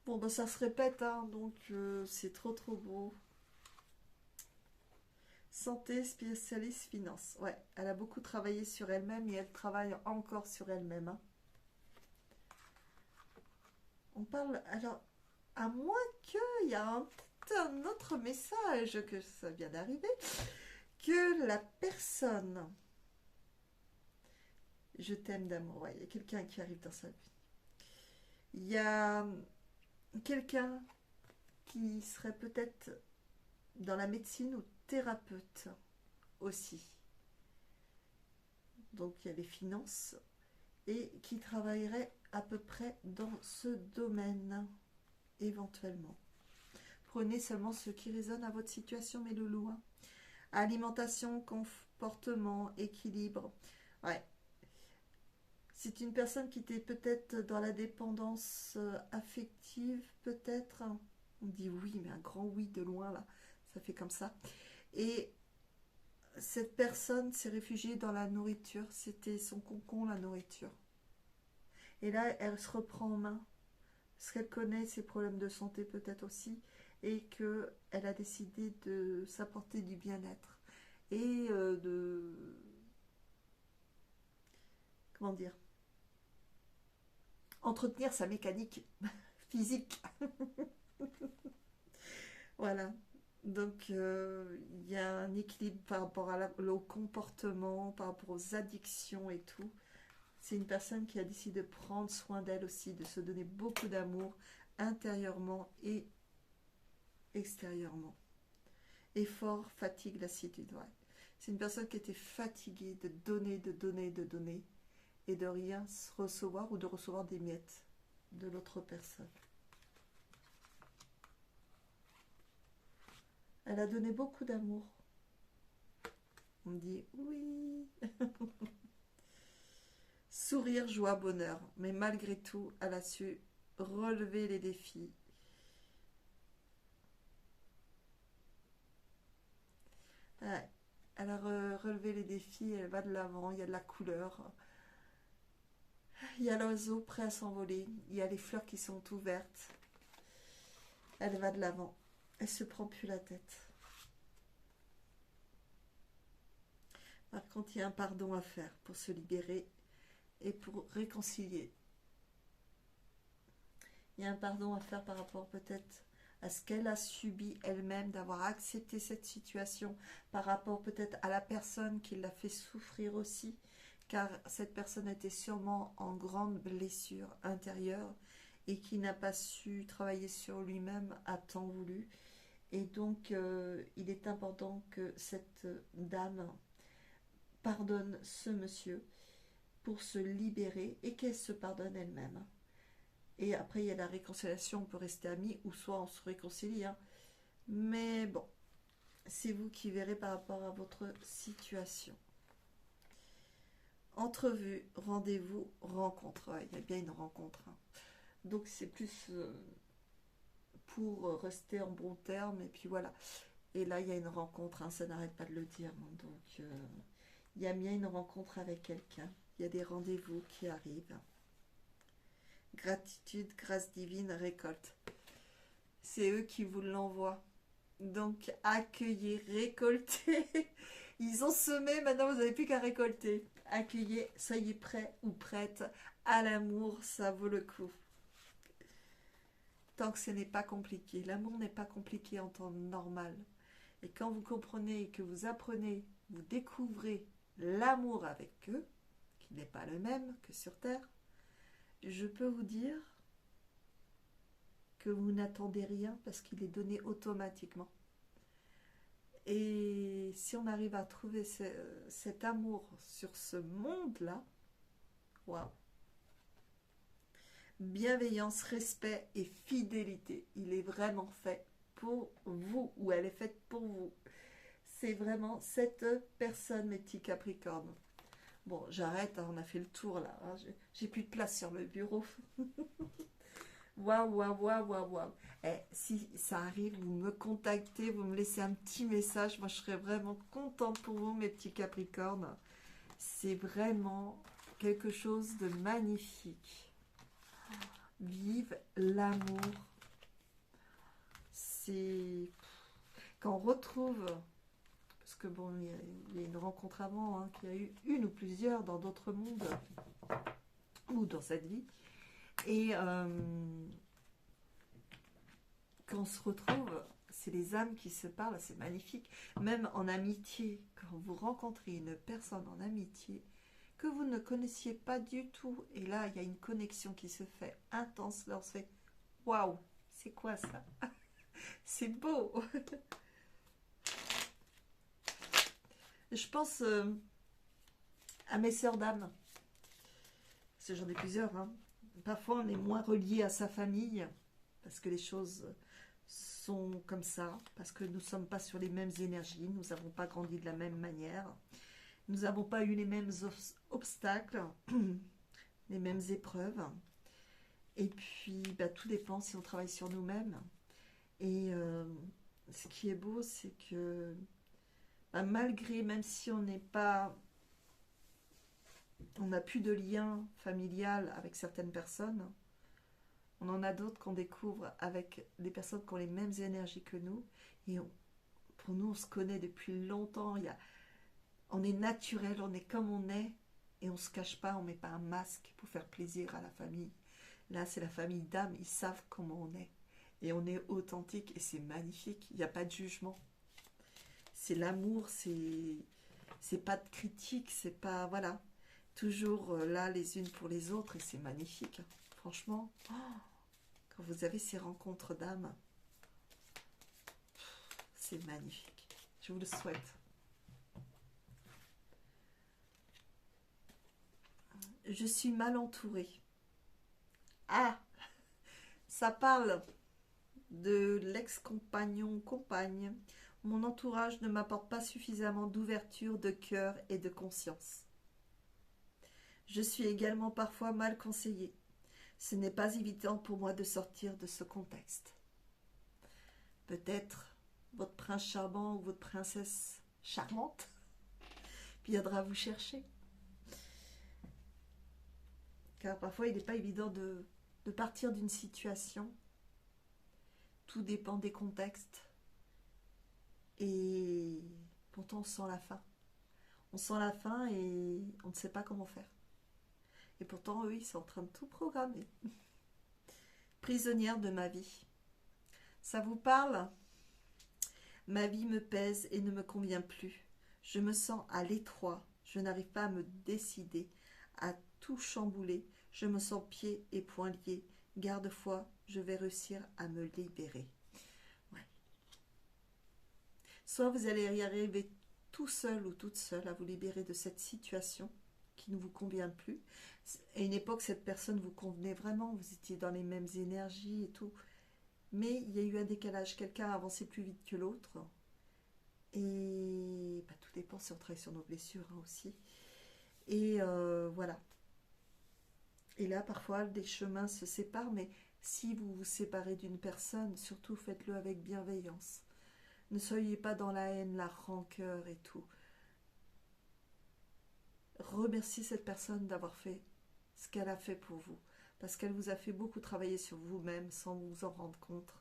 Bon, ben ça se répète, hein, donc c'est trop trop beau. Santé, spécialiste, finance. Ouais, elle a beaucoup travaillé sur elle-même et elle travaille encore sur elle-même. Hein. On parle, alors, à moins qu'il y a un autre message que ça vient d'arriver, que la personne, je t'aime d'amour, ouais, il y a quelqu'un qui arrive dans sa vie. Il y a quelqu'un qui serait peut-être dans la médecine ou thérapeute aussi. Donc il y a les finances et qui travaillerait à peu près dans ce domaine éventuellement. Prenez seulement ce qui résonne à votre situation, mes loulous. Hein. Alimentation, comportement, équilibre. Ouais. C'est une personne qui était peut-être dans la dépendance affective, peut-être. On dit oui, mais un grand oui de loin, là. Ça fait comme ça. Et cette personne s'est réfugiée dans la nourriture. C'était son cocon, la nourriture. Et là, elle se reprend en main. Parce qu'elle connaît ses problèmes de santé peut-être aussi. Et qu'elle a décidé de s'apporter du bien-être. Et de... Comment dire, entretenir sa mécanique physique. Voilà. Donc, il y a un équilibre par rapport au comportement, par rapport aux addictions et tout. C'est une personne qui a décidé de prendre soin d'elle aussi, de se donner beaucoup d'amour intérieurement et extérieurement. Effort, fatigue, lassitude. Ouais. C'est une personne qui était fatiguée de donner, de donner, de donner et de rien recevoir ou de recevoir des miettes de l'autre personne. Elle a donné beaucoup d'amour. On me dit oui. Sourire, joie, bonheur. Mais malgré tout, elle a su relever les défis. Ouais. Elle a relevé les défis, elle va de l'avant, il y a de la couleur. Il y a l'oiseau prêt à s'envoler, il y a les fleurs qui sont ouvertes. Elle va de l'avant, elle se prend plus la tête. Par contre, il y a un pardon à faire pour se libérer et pour réconcilier. Il y a un pardon à faire par rapport peut-être à ce qu'elle a subi elle-même, d'avoir accepté cette situation, par rapport peut-être à la personne qui l'a fait souffrir aussi, car cette personne était sûrement en grande blessure intérieure et qui n'a pas su travailler sur lui-même à temps voulu. Et donc, il est important que cette dame pardonne ce monsieur pour se libérer et qu'elle se pardonne elle-même. Et après, il y a la réconciliation, on peut rester amis ou soit on se réconcilie. Hein. Mais bon, c'est vous qui verrez par rapport à votre situation. Entrevue, rendez-vous, rencontre. Ouais, il y a bien une rencontre. Hein. Donc c'est plus pour rester en bon terme. Et puis voilà. Et là, il y a une rencontre. Hein, ça n'arrête pas de le dire. Hein. Donc il y a bien une rencontre avec quelqu'un. Il y a des rendez-vous qui arrivent. Gratitude, grâce divine, récolte. C'est eux qui vous l'envoient. Donc, accueillez, récoltez. Ils ont semé, maintenant vous n'avez plus qu'à récolter. Accueillez, soyez prêts ou prêtes à l'amour, ça vaut le coup. Tant que ce n'est pas compliqué. L'amour n'est pas compliqué en temps normal. Et quand vous comprenez, que vous apprenez, vous découvrez l'amour avec eux, qui n'est pas le même que sur Terre, je peux vous dire que vous n'attendez rien parce qu'il est donné automatiquement. Et si on arrive à trouver cet amour sur ce monde-là, waouh! Bienveillance, respect et fidélité. Il est vraiment fait pour vous, ou elle est faite pour vous. C'est vraiment cette personne, mes petits Capricornes. Bon, j'arrête, hein, on a fait le tour là. Hein, j'ai plus de place sur le bureau. Waouh, waouh, waouh, waouh, waouh. Eh, si ça arrive, vous me contactez, vous me laissez un petit message. Moi, je serais vraiment contente pour vous, mes petits Capricornes. C'est vraiment quelque chose de magnifique. Vive l'amour. C'est quand on retrouve, parce que bon, il y a une rencontre avant, hein, qu'il y a eu une ou plusieurs dans d'autres mondes ou dans cette vie. Et quand on se retrouve, c'est les âmes qui se parlent, c'est magnifique. Même en amitié, quand vous rencontrez une personne en amitié que vous ne connaissiez pas du tout, et là, il y a une connexion qui se fait intense, là, on se fait « Waouh, c'est quoi ça ?» C'est beau. Je pense à mes sœurs d'âme, parce que j'en ai plusieurs, hein. Parfois, on est moins relié à sa famille, parce que les choses sont comme ça, parce que nous ne sommes pas sur les mêmes énergies, nous n'avons pas grandi de la même manière, nous n'avons pas eu les mêmes obstacles, les mêmes épreuves. Et puis, bah, tout dépend si on travaille sur nous-mêmes. Et ce qui est beau, c'est que bah, malgré, même si on n'est pas, on n'a plus de lien familial avec certaines personnes, on en a d'autres qu'on découvre avec des personnes qui ont les mêmes énergies que nous. Et pour nous, on se connaît depuis longtemps. On est naturel, on est comme on est. Et on ne se cache pas, on ne met pas un masque pour faire plaisir à la famille. Là, c'est la famille d'âme, ils savent comment on est. Et on est authentique et c'est magnifique. Il n'y a pas de jugement. C'est l'amour, c'est pas de critique, c'est pas... Voilà. Toujours là les unes pour les autres et c'est magnifique. Franchement, quand vous avez ces rencontres d'âme, c'est magnifique. Je vous le souhaite. Je suis mal entourée. Ah, ça parle de l'ex-compagnon, compagne. Mon entourage ne m'apporte pas suffisamment d'ouverture de cœur et de conscience. Je suis également parfois mal conseillée. Ce n'est pas évident pour moi de sortir de ce contexte. Peut-être votre prince charmant ou votre princesse charmante viendra vous chercher. Car parfois il n'est pas évident de partir d'une situation. Tout dépend des contextes. Et pourtant on sent la fin. On sent la fin et on ne sait pas comment faire. Et pourtant eux ils sont en train de tout programmer. Prisonnière de ma vie. Ça vous parle ? Ma vie me pèse et ne me convient plus. Je me sens à l'étroit. Je n'arrive pas à me décider, à tout chambouler. Je me sens pieds et poings liés. Garde-foi, je vais réussir à me libérer. Ouais. Soit vous allez y arriver tout seul ou toute seule à vous libérer de cette situation qui ne vous convient plus. À une époque, cette personne vous convenait vraiment. Vous étiez dans les mêmes énergies et tout. Mais il y a eu un décalage, quelqu'un a avancé plus vite que l'autre. Et bah, tout dépend si on travaille sur nos blessures hein, aussi. Et voilà. Et là, parfois, des chemins se séparent, mais si vous vous séparez d'une personne, surtout faites-le avec bienveillance. Ne soyez pas dans la haine, la rancœur et tout. Remerciez cette personne d'avoir fait ce qu'elle a fait pour vous. Parce qu'elle vous a fait beaucoup travailler sur vous-même sans vous en rendre compte.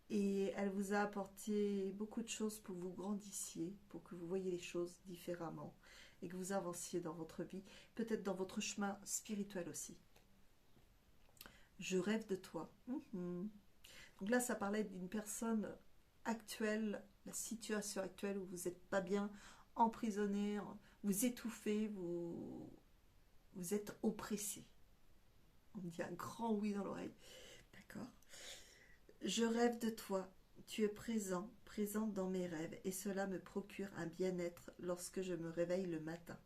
Et elle vous a apporté beaucoup de choses pour que vous grandissiez, pour que vous voyiez les choses différemment et que vous avanciez dans votre vie, peut-être dans votre chemin spirituel aussi. Je rêve de toi. Donc là, ça parlait d'une personne actuelle, la situation actuelle où vous n'êtes pas bien, emprisonné, vous étouffez, vous êtes oppressé. On me dit un grand oui dans l'oreille. D'accord. Je rêve de toi. Tu es présent, présente dans mes rêves, et cela me procure un bien-être lorsque je me réveille le matin.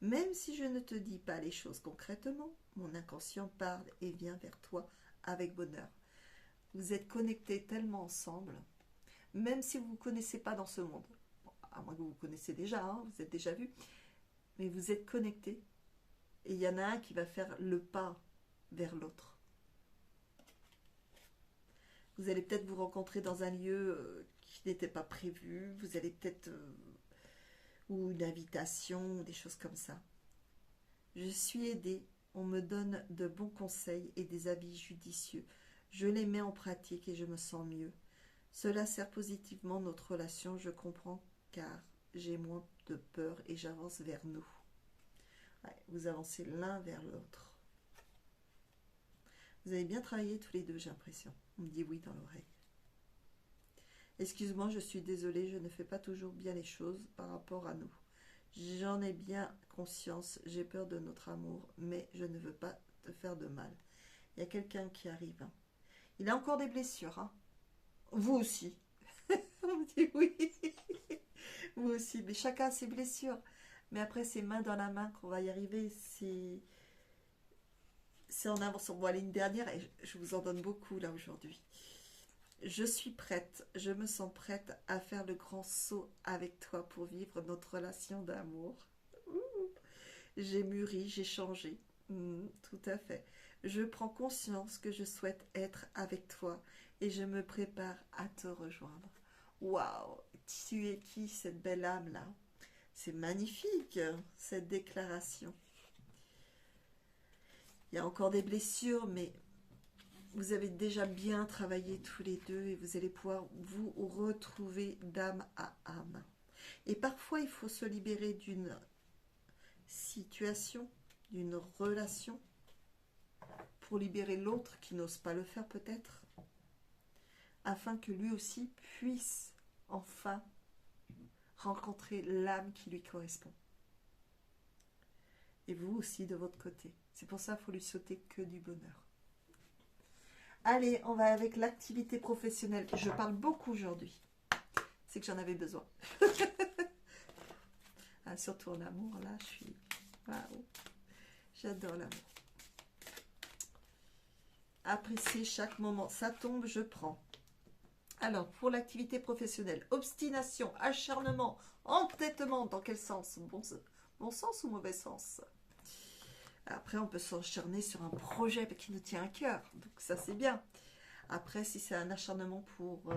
Même si je ne te dis pas les choses concrètement, mon inconscient parle et vient vers toi avec bonheur. Vous êtes connectés tellement ensemble, même si vous ne vous connaissez pas dans ce monde. Bon, à moins que vous vous connaissez déjà, hein, vous êtes déjà vus, mais vous êtes connectés. Et il y en a un qui va faire le pas vers l'autre. Vous allez peut-être vous rencontrer dans un lieu qui n'était pas prévu. Vous allez peut-être... ou une invitation, des choses comme ça. Je suis aidée. On me donne de bons conseils et des avis judicieux. Je les mets en pratique et je me sens mieux. Cela sert positivement notre relation, je comprends, car j'ai moins de peur et j'avance vers nous. Ouais, vous avancez l'un vers l'autre. Vous avez bien travaillé tous les deux, j'ai l'impression. On me dit oui dans l'oreille. Excuse-moi, je suis désolée, je ne fais pas toujours bien les choses par rapport à nous. J'en ai bien conscience, j'ai peur de notre amour, mais je ne veux pas te faire de mal. Il y a quelqu'un qui arrive. Hein. Il a encore des blessures. Hein. Vous aussi. On me dit oui. Vous aussi. Mais chacun a ses blessures. Mais après, c'est main dans la main qu'on va y arriver. C'est en avançant. Bon, allez, une dernière, et je vous en donne beaucoup là aujourd'hui. Je suis prête, je me sens prête à faire le grand saut avec toi pour vivre notre relation d'amour. J'ai mûri, j'ai changé. Tout à fait. Je prends conscience que je souhaite être avec toi et je me prépare à te rejoindre. Waouh, tu es qui cette belle âme-là? C'est magnifique, cette déclaration. Il y a encore des blessures, mais vous avez déjà bien travaillé tous les deux et vous allez pouvoir vous retrouver d'âme à âme. Et parfois, il faut se libérer d'une situation, d'une relation, pour libérer l'autre qui n'ose pas le faire peut-être, afin que lui aussi puisse enfin rencontrer l'âme qui lui correspond. Et vous aussi de votre côté. C'est pour ça qu'il faut lui sauter que du bonheur. Allez, on va avec l'activité professionnelle. Je parle beaucoup aujourd'hui. C'est que j'en avais besoin. Ah, surtout en amour, là, je suis... Waouh. J'adore l'amour. Apprécier chaque moment. Ça tombe, je prends. Alors, pour l'activité professionnelle, obstination, acharnement, entêtement, dans quel sens? Bon sens ou mauvais sens? Après, on peut s'acharner sur un projet qui nous tient à cœur. Donc ça, c'est bien. Après, si c'est un acharnement pour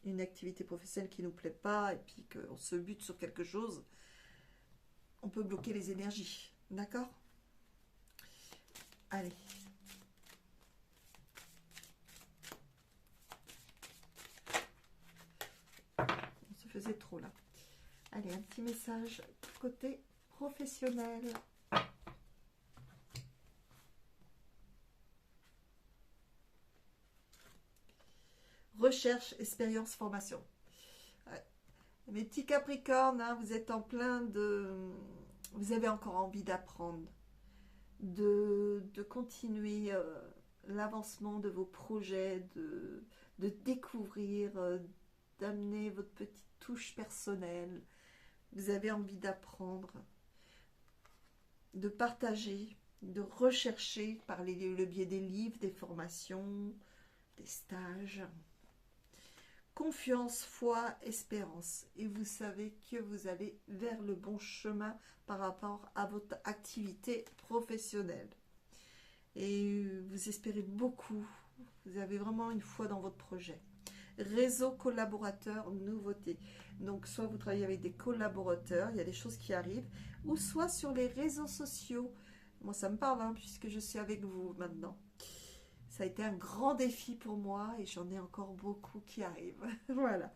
une activité professionnelle qui ne nous plaît pas et puis qu'on se bute sur quelque chose, on peut bloquer les énergies. D'accord? Allez. On se faisait trop là. Allez, un petit message côté professionnel. Recherche, expérience, formation. Ouais. Mes petits Capricornes, hein, vous êtes en plein de... Vous avez encore envie d'apprendre, de continuer l'avancement de vos projets, de découvrir, d'amener votre petite touche personnelle. Vous avez envie d'apprendre, de partager, de rechercher par le biais des livres, des formations, des stages. Confiance, foi, espérance. Et vous savez que vous allez vers le bon chemin par rapport à votre activité professionnelle. Et vous espérez beaucoup. Vous avez vraiment une foi dans votre projet. Réseau collaborateur, nouveauté. Donc, soit vous travaillez avec des collaborateurs, il y a des choses qui arrivent, ou soit sur les réseaux sociaux. Moi, ça me parle, hein, puisque je suis avec vous maintenant. Ça a été un grand défi pour moi et j'en ai encore beaucoup qui arrivent. Voilà.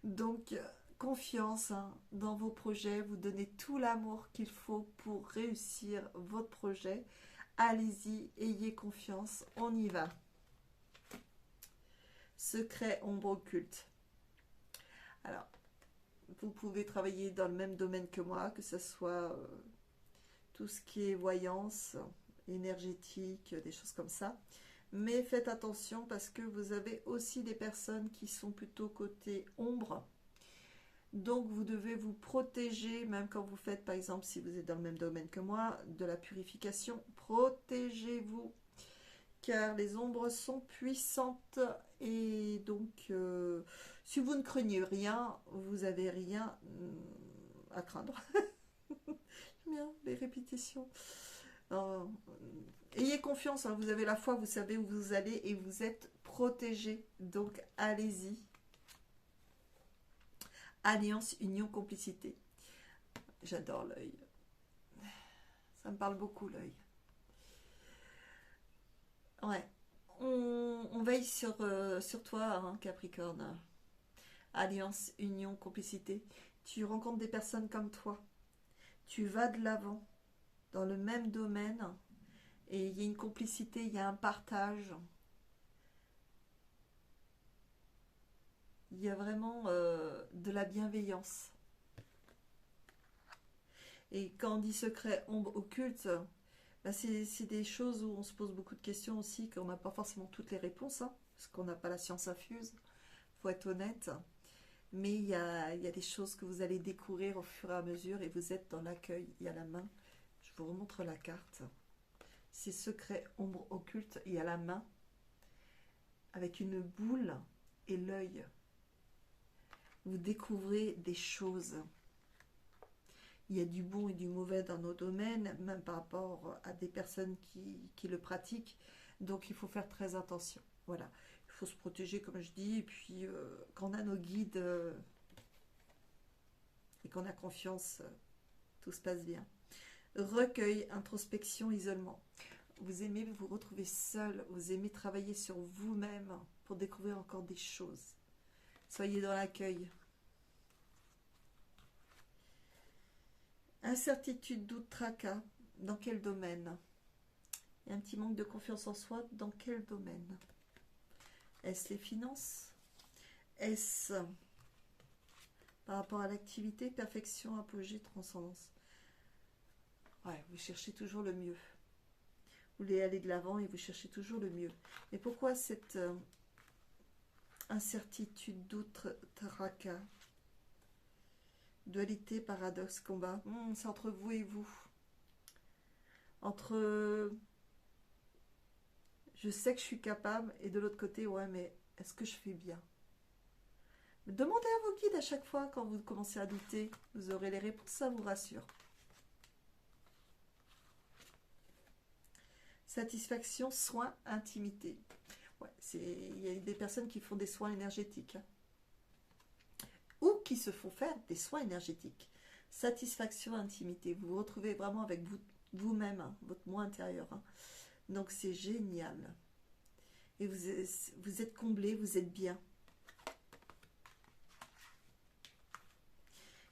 Donc, confiance hein, dans vos projets. Vous donnez tout l'amour qu'il faut pour réussir votre projet. Allez-y, ayez confiance, on y va. Secret ombre occulte. Alors, vous pouvez travailler dans le même domaine que moi, que ce soit tout ce qui est voyance, énergétique, des choses comme ça. Mais faites attention parce que vous avez aussi des personnes qui sont plutôt côté ombre. Donc vous devez vous protéger, même quand vous faites, par exemple, si vous êtes dans le même domaine que moi, de la purification. Protégez-vous, car les ombres sont puissantes. Et donc, si vous ne craignez rien, vous n'avez rien à craindre. Bien, les répétitions. Alors, ayez confiance, hein, vous avez la foi, vous savez où vous allez et vous êtes protégé. Donc, allez-y. Alliance, union, complicité. J'adore l'œil. Ça me parle beaucoup, l'œil. Ouais. On veille sur toi, hein, Capricorne. Alliance, union, complicité. Tu rencontres des personnes comme toi. Tu vas de l'avant dans le même domaine et il y a une complicité, il y a un partage. Il y a vraiment de la bienveillance. Et quand on dit secret, ombre, occulte, bah c'est des choses où on se pose beaucoup de questions aussi, qu'on n'a pas forcément toutes les réponses, hein, parce qu'on n'a pas la science infuse, faut être honnête. Mais il y a des choses que vous allez découvrir au fur et à mesure et vous êtes dans l'accueil, il y a la main. Je vous remontre la carte. C'est secret, ombre, occulte, il y a la main avec une boule et l'œil. Vous découvrez des choses. Il y a du bon et du mauvais dans nos domaines, même par rapport à des personnes qui le pratiquent. Donc il faut faire très attention. Voilà. Il faut se protéger, comme je dis. Et puis, quand on a nos guides et qu'on a confiance, tout se passe bien. Recueil, introspection, isolement. Vous aimez vous retrouver seul. Vous aimez travailler sur vous-même pour découvrir encore des choses. Soyez dans l'accueil. Incertitude, doute, tracas. Dans quel domaine? Il y a un petit manque de confiance en soi. Dans quel domaine? Est-ce les finances? Est-ce par rapport à l'activité, perfection, apogée, transcendance? Ouais, vous cherchez toujours le mieux. Vous voulez aller de l'avant et vous cherchez toujours le mieux. Mais pourquoi cette incertitude, doute, tracas? Dualité, paradoxe, combat. C'est entre vous et vous. Entre je sais que je suis capable et de l'autre côté, ouais, mais est-ce que je fais bien? Demandez à vos guides à chaque fois quand vous commencez à douter. Vous aurez les réponses, ça vous rassure. Satisfaction, soins, intimité. Ouais, il y a des personnes qui font des soins énergétiques. Hein. Ou qui se font faire des soins énergétiques. Satisfaction, intimité. Vous vous retrouvez vraiment avec vous-même, hein, votre moi intérieur. Hein. Donc c'est génial. Et vous êtes comblé, vous êtes bien.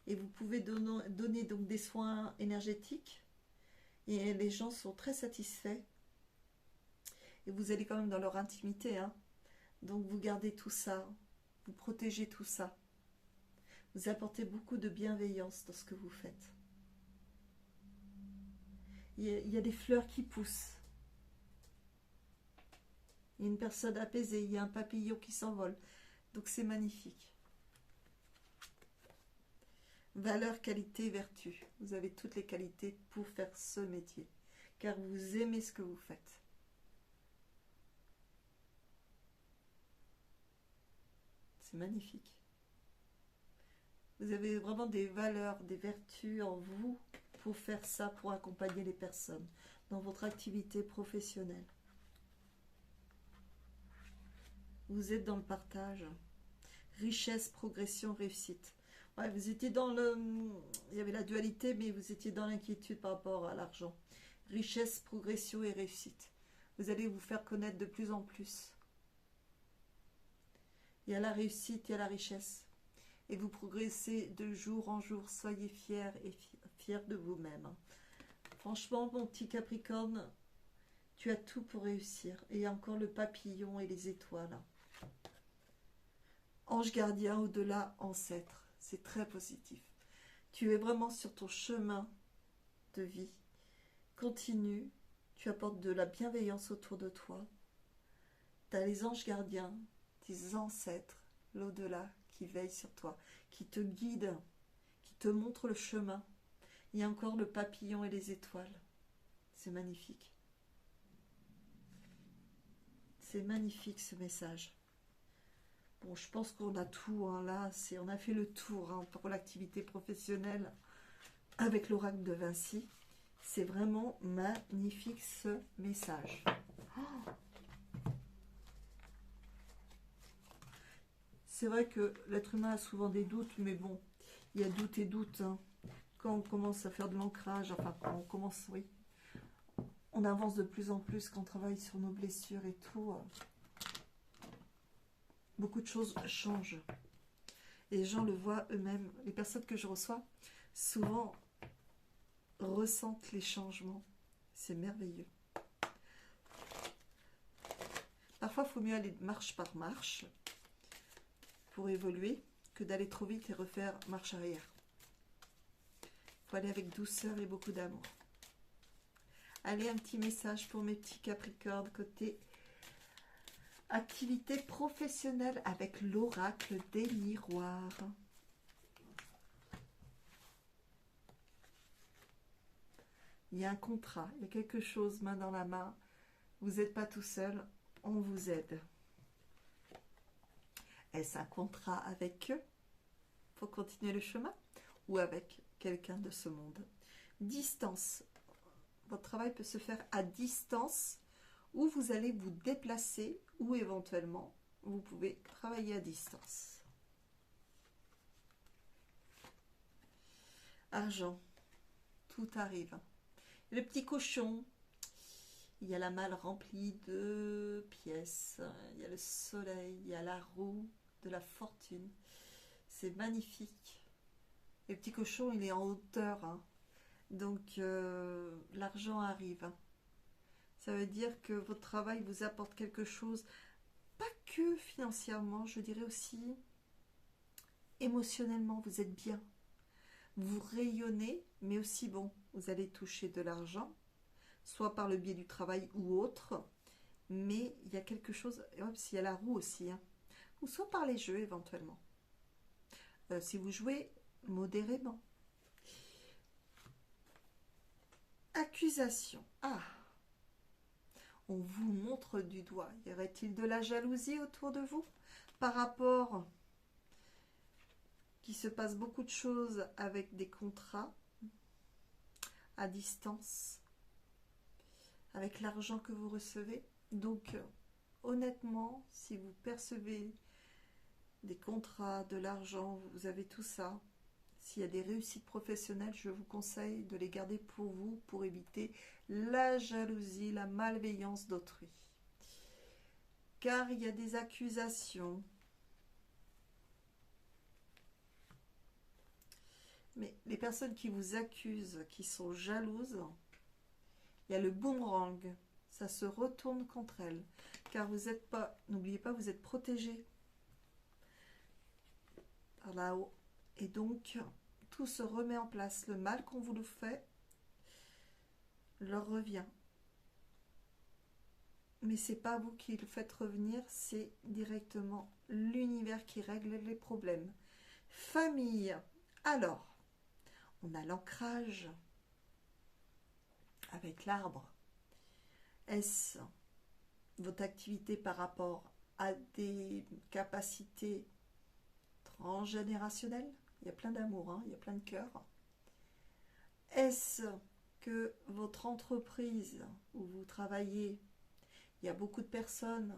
Et vous pouvez donner donc des soins énergétiques. Et les gens sont très satisfaits. Et vous allez quand même dans leur intimité. Hein. Donc vous gardez tout ça. Vous protégez tout ça. Vous apportez beaucoup de bienveillance dans ce que vous faites. Il y a des fleurs qui poussent. Il y a une personne apaisée. Il y a un papillon qui s'envole. Donc c'est magnifique. Valeur, qualité, vertu. Vous avez toutes les qualités pour faire ce métier. Car vous aimez ce que vous faites. C'est magnifique. Vous avez vraiment des valeurs, des vertus en vous pour faire ça, pour accompagner les personnes dans votre activité professionnelle. Vous êtes dans le partage. Richesse, progression, réussite. Ouais, vous étiez dans le... Il y avait la dualité, mais vous étiez dans l'inquiétude par rapport à l'argent. Richesse, progression et réussite. Vous allez vous faire connaître de plus en plus. Il y a la réussite, il y a la richesse. Et vous progressez de jour en jour. Soyez fiers et fiers de vous-même. Franchement, mon petit Capricorne, tu as tout pour réussir. Et il y a encore le papillon et les étoiles. Ange gardien, au-delà, ancêtre. C'est très positif. Tu es vraiment sur ton chemin de vie. Continue. Tu apportes de la bienveillance autour de toi. Tu as les anges gardiens, tes ancêtres, l'au-delà qui veillent sur toi, qui te guident, qui te montrent le chemin. Il y a encore le papillon et les étoiles. C'est magnifique. C'est magnifique ce message. Bon, je pense qu'on a tout, hein, là, on a fait le tour hein, pour l'activité professionnelle avec l'oracle de Vinci. C'est vraiment magnifique ce message. Oh, c'est vrai que l'être humain a souvent des doutes, mais bon, il y a doute et doute. Hein. Quand on commence à faire de l'ancrage, enfin, quand on commence, oui, on avance de plus en plus, quand on travaille sur nos blessures et tout. Beaucoup de choses changent. Et les gens le voient eux-mêmes. Les personnes que je reçois, souvent, ressentent les changements. C'est merveilleux. Parfois, il faut mieux aller marche par marche pour évoluer que d'aller trop vite et refaire marche arrière. Il faut aller avec douceur et beaucoup d'amour. Allez, un petit message pour mes petits Capricornes côté activité professionnelle avec l'oracle des miroirs. Il y a un contrat, il y a quelque chose main dans la main. Vous n'êtes pas tout seul, on vous aide. Est-ce un contrat avec eux pour continuer le chemin ou avec quelqu'un de ce monde? Distance. Votre travail peut se faire à distance ou vous allez vous déplacer ou éventuellement vous pouvez travailler à distance. Argent. Tout arrive. Le petit cochon. Il y a la malle remplie de pièces. Il y a le soleil. Il y a la roue de la fortune. C'est magnifique. Le petit cochon, il est en hauteur. Hein. Donc, l'argent arrive. Ça veut dire que votre travail vous apporte quelque chose. Pas que financièrement, je dirais aussi émotionnellement. Vous êtes bien. Vous rayonnez, mais aussi, bon, vous allez toucher de l'argent. Soit par le biais du travail ou autre, mais il y a quelque chose, et hop, il y a la roue aussi, hein. Ou soit par les jeux éventuellement. Si vous jouez modérément. Accusation. Ah, on vous montre du doigt. Y aurait-il de la jalousie autour de vous par rapport qu'il se passe beaucoup de choses avec des contrats à distance, avec l'argent que vous recevez. Donc, honnêtement, si vous percevez des contrats, de l'argent, vous avez tout ça, s'il y a des réussites professionnelles, je vous conseille de les garder pour vous, pour éviter la jalousie, la malveillance d'autrui. Car il y a des accusations. Mais les personnes qui vous accusent, qui sont jalouses, il y a le boomerang. Ça se retourne contre elles. Car vous n'êtes pas, n'oubliez pas, vous êtes protégé par là-haut. Et donc, tout se remet en place. Le mal qu'on vous le fait leur revient. Mais c'est pas vous qui le faites revenir, c'est directement l'univers qui règle les problèmes. Famille. Alors, on a l'ancrage avec l'arbre. Est-ce votre activité par rapport à des capacités transgénérationnelles? Il y a plein d'amour, hein, il y a plein de cœur. Est-ce que votre entreprise où vous travaillez, il y a beaucoup de personnes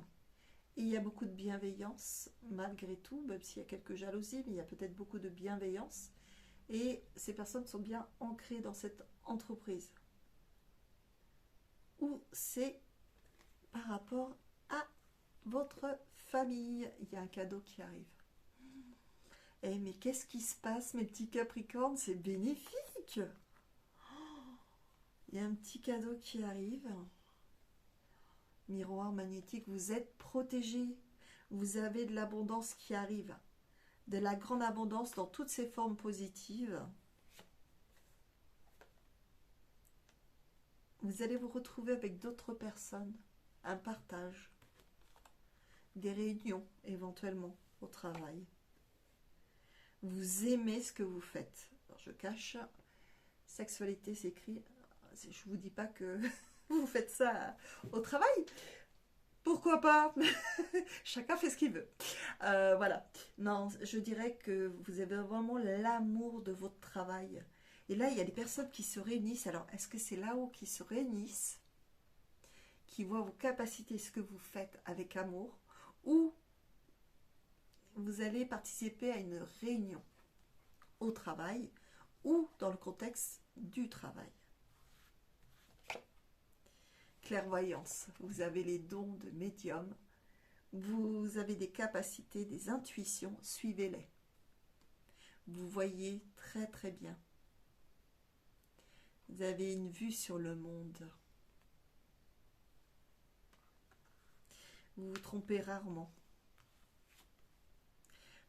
et il y a beaucoup de bienveillance malgré tout, même s'il y a quelques jalousies, mais il y a peut-être beaucoup de bienveillance. Et ces personnes sont bien ancrées dans cette entreprise. Ou c'est par rapport à votre famille. Il y a un cadeau qui arrive. Eh mais qu'est-ce qui se passe mes petits Capricornes? C'est bénéfique. Il y a un petit cadeau qui arrive. Miroir magnétique, vous êtes protégés. Vous avez de l'abondance qui arrive. De la grande abondance dans toutes ses formes positives. Vous allez vous retrouver avec d'autres personnes. Un partage. Des réunions éventuellement au travail. Vous aimez ce que vous faites. Alors, je cache. Sexualité s'écrit. Je vous dis pas que vous faites ça au travail. Pourquoi pas? Chacun fait ce qu'il veut. Voilà. Non, je dirais que vous avez vraiment l'amour de votre travail. Et là, il y a des personnes qui se réunissent. Alors, est-ce que c'est là-haut qui se réunissent, qui voient vos capacités, ce que vous faites avec amour, ou vous allez participer à une réunion au travail ou dans le contexte du travail? Clairvoyance, vous avez les dons de médium, vous avez des capacités, des intuitions, suivez-les. Vous voyez très très bien. Vous avez une vue sur le monde. Vous vous trompez rarement.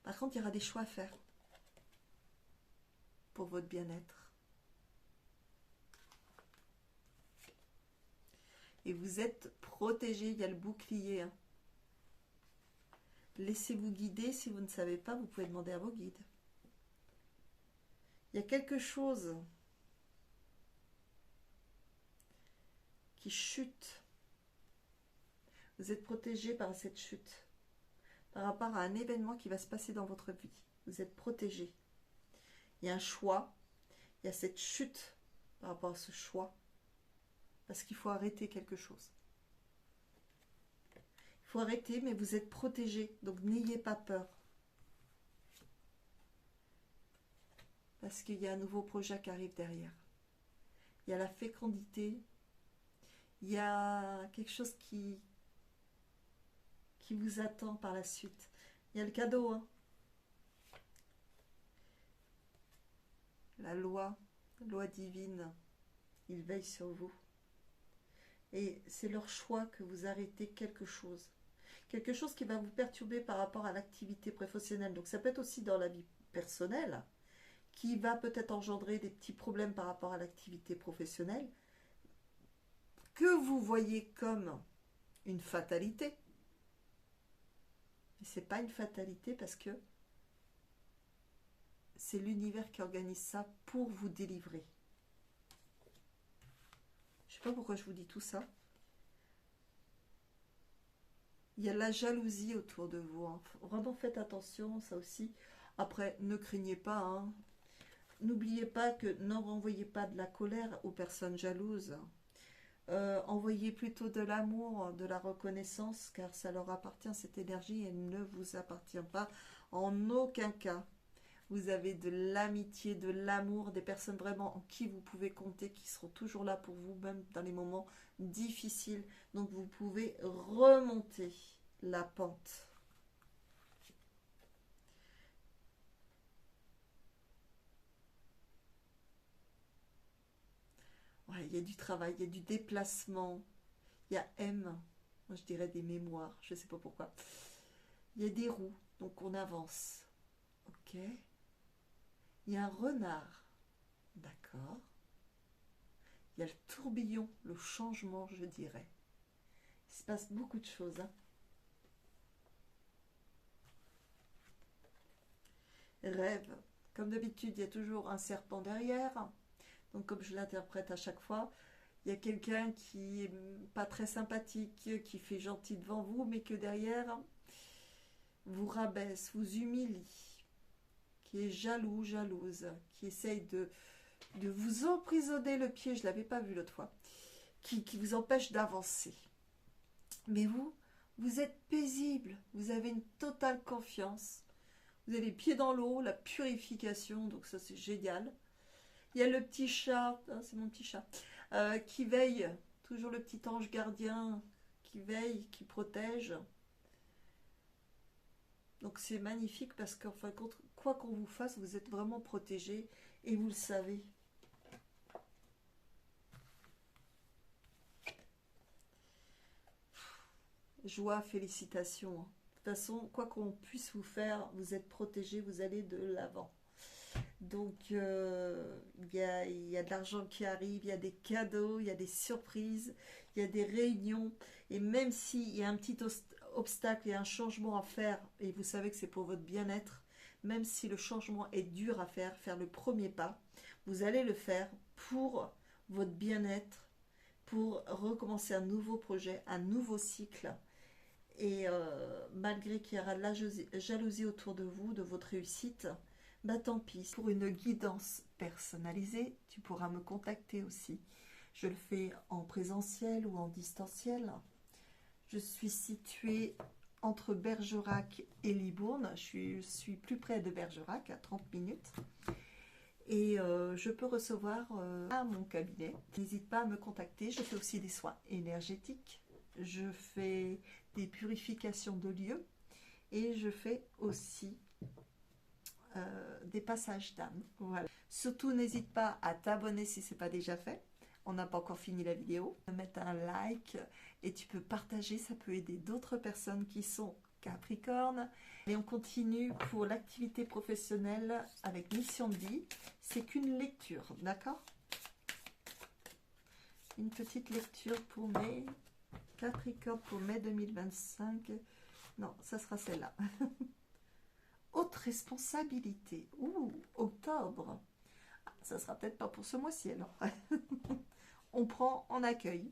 Par contre, il y aura des choix à faire pour votre bien-être. Et vous êtes protégé, il y a le bouclier. Hein. Laissez-vous guider, si vous ne savez pas, vous pouvez demander à vos guides. Il y a quelque chose qui chute. Vous êtes protégé par cette chute, par rapport à un événement qui va se passer dans votre vie. Vous êtes protégé. Il y a un choix, il y a cette chute par rapport à ce choix, parce qu'il faut arrêter quelque chose. Il faut arrêter, mais vous êtes protégé, donc n'ayez pas peur. Parce qu'il y a un nouveau projet qui arrive derrière. Il y a la fécondité, il y a quelque chose qui vous attend par la suite. Il y a le cadeau, hein. La loi divine, il veille sur vous. Et c'est leur choix que vous arrêtez quelque chose. Quelque chose qui va vous perturber par rapport à l'activité professionnelle. Donc ça peut être aussi dans la vie personnelle, qui va peut-être engendrer des petits problèmes par rapport à l'activité professionnelle, que vous voyez comme une fatalité. Mais ce n'est pas une fatalité parce que c'est l'univers qui organise ça pour vous délivrer. Je ne sais pas pourquoi je vous dis tout ça. Il y a la jalousie autour de vous. Hein. Vraiment faites attention, ça aussi. Après, ne craignez pas. Hein. N'oubliez pas que ne renvoyez pas de la colère aux personnes jalouses. Envoyez plutôt de l'amour, de la reconnaissance, car ça leur appartient, cette énergie, elle ne vous appartient pas en aucun cas. Vous avez de l'amitié, de l'amour, des personnes vraiment en qui vous pouvez compter, qui seront toujours là pour vous, même dans les moments difficiles. Donc vous pouvez remonter la pente. Ouais, il y a du travail, il y a du déplacement, il y a M, moi je dirais des mémoires, je ne sais pas pourquoi. Il y a des roues, donc on avance. Ok. Il y a un renard, d'accord. Il y a le tourbillon, le changement, je dirais. Il se passe beaucoup de choses. Hein. Rêve, comme d'habitude, il y a toujours un serpent derrière. Donc comme je l'interprète à chaque fois, il y a quelqu'un qui est pas très sympathique, qui fait gentil devant vous, mais que derrière vous rabaisse, vous humilie, qui est jaloux, jalouse, qui essaye de vous emprisonner le pied, je ne l'avais pas vu l'autre fois, qui vous empêche d'avancer. Mais vous êtes paisible, vous avez une totale confiance, vous avez les pieds dans l'eau, la purification, donc ça c'est génial. Il y a le petit chat, c'est mon petit chat, qui veille, toujours le petit ange gardien qui veille, qui protège. Donc c'est magnifique parce qu'en fin de compte, quoi qu'on vous fasse, vous êtes vraiment protégé et vous le savez. Joie, félicitations. De toute façon, quoi qu'on puisse vous faire, vous êtes protégé, vous allez de l'avant. Donc, il y a de l'argent qui arrive, il y a des cadeaux, il y a des surprises, il y a des réunions. Et même s'il y a un petit obstacle et un changement à faire, et vous savez que c'est pour votre bien-être, même si le changement est dur à faire, faire le premier pas, vous allez le faire pour votre bien-être, pour recommencer un nouveau projet, un nouveau cycle. Et malgré qu'il y aura de la jalousie autour de vous, de votre réussite, bah tant pis. Pour une guidance personnalisée, tu pourras me contacter aussi. Je le fais en présentiel ou en distanciel. Je suis située entre Bergerac et Libourne. Je suis plus près de Bergerac, à 30 minutes. Et je peux recevoir à mon cabinet. N'hésite pas à me contacter. Je fais aussi des soins énergétiques. Je fais des purifications de lieux. Et je fais aussi des passages d'âme. Voilà. Surtout, n'hésite pas à t'abonner si ce n'est pas déjà fait. On n'a pas encore fini la vidéo. Mettre un like et tu peux partager. Ça peut aider d'autres personnes qui sont Capricorne. Et on continue pour l'activité professionnelle avec Mission de vie. C'est qu'une lecture, d'accord? Une petite lecture pour mes Capricorne pour mai 2025. Non, ça sera celle-là. Haute responsabilité. Ouh, octobre. Ça sera peut-être pas pour ce mois-ci alors. On prend en accueil.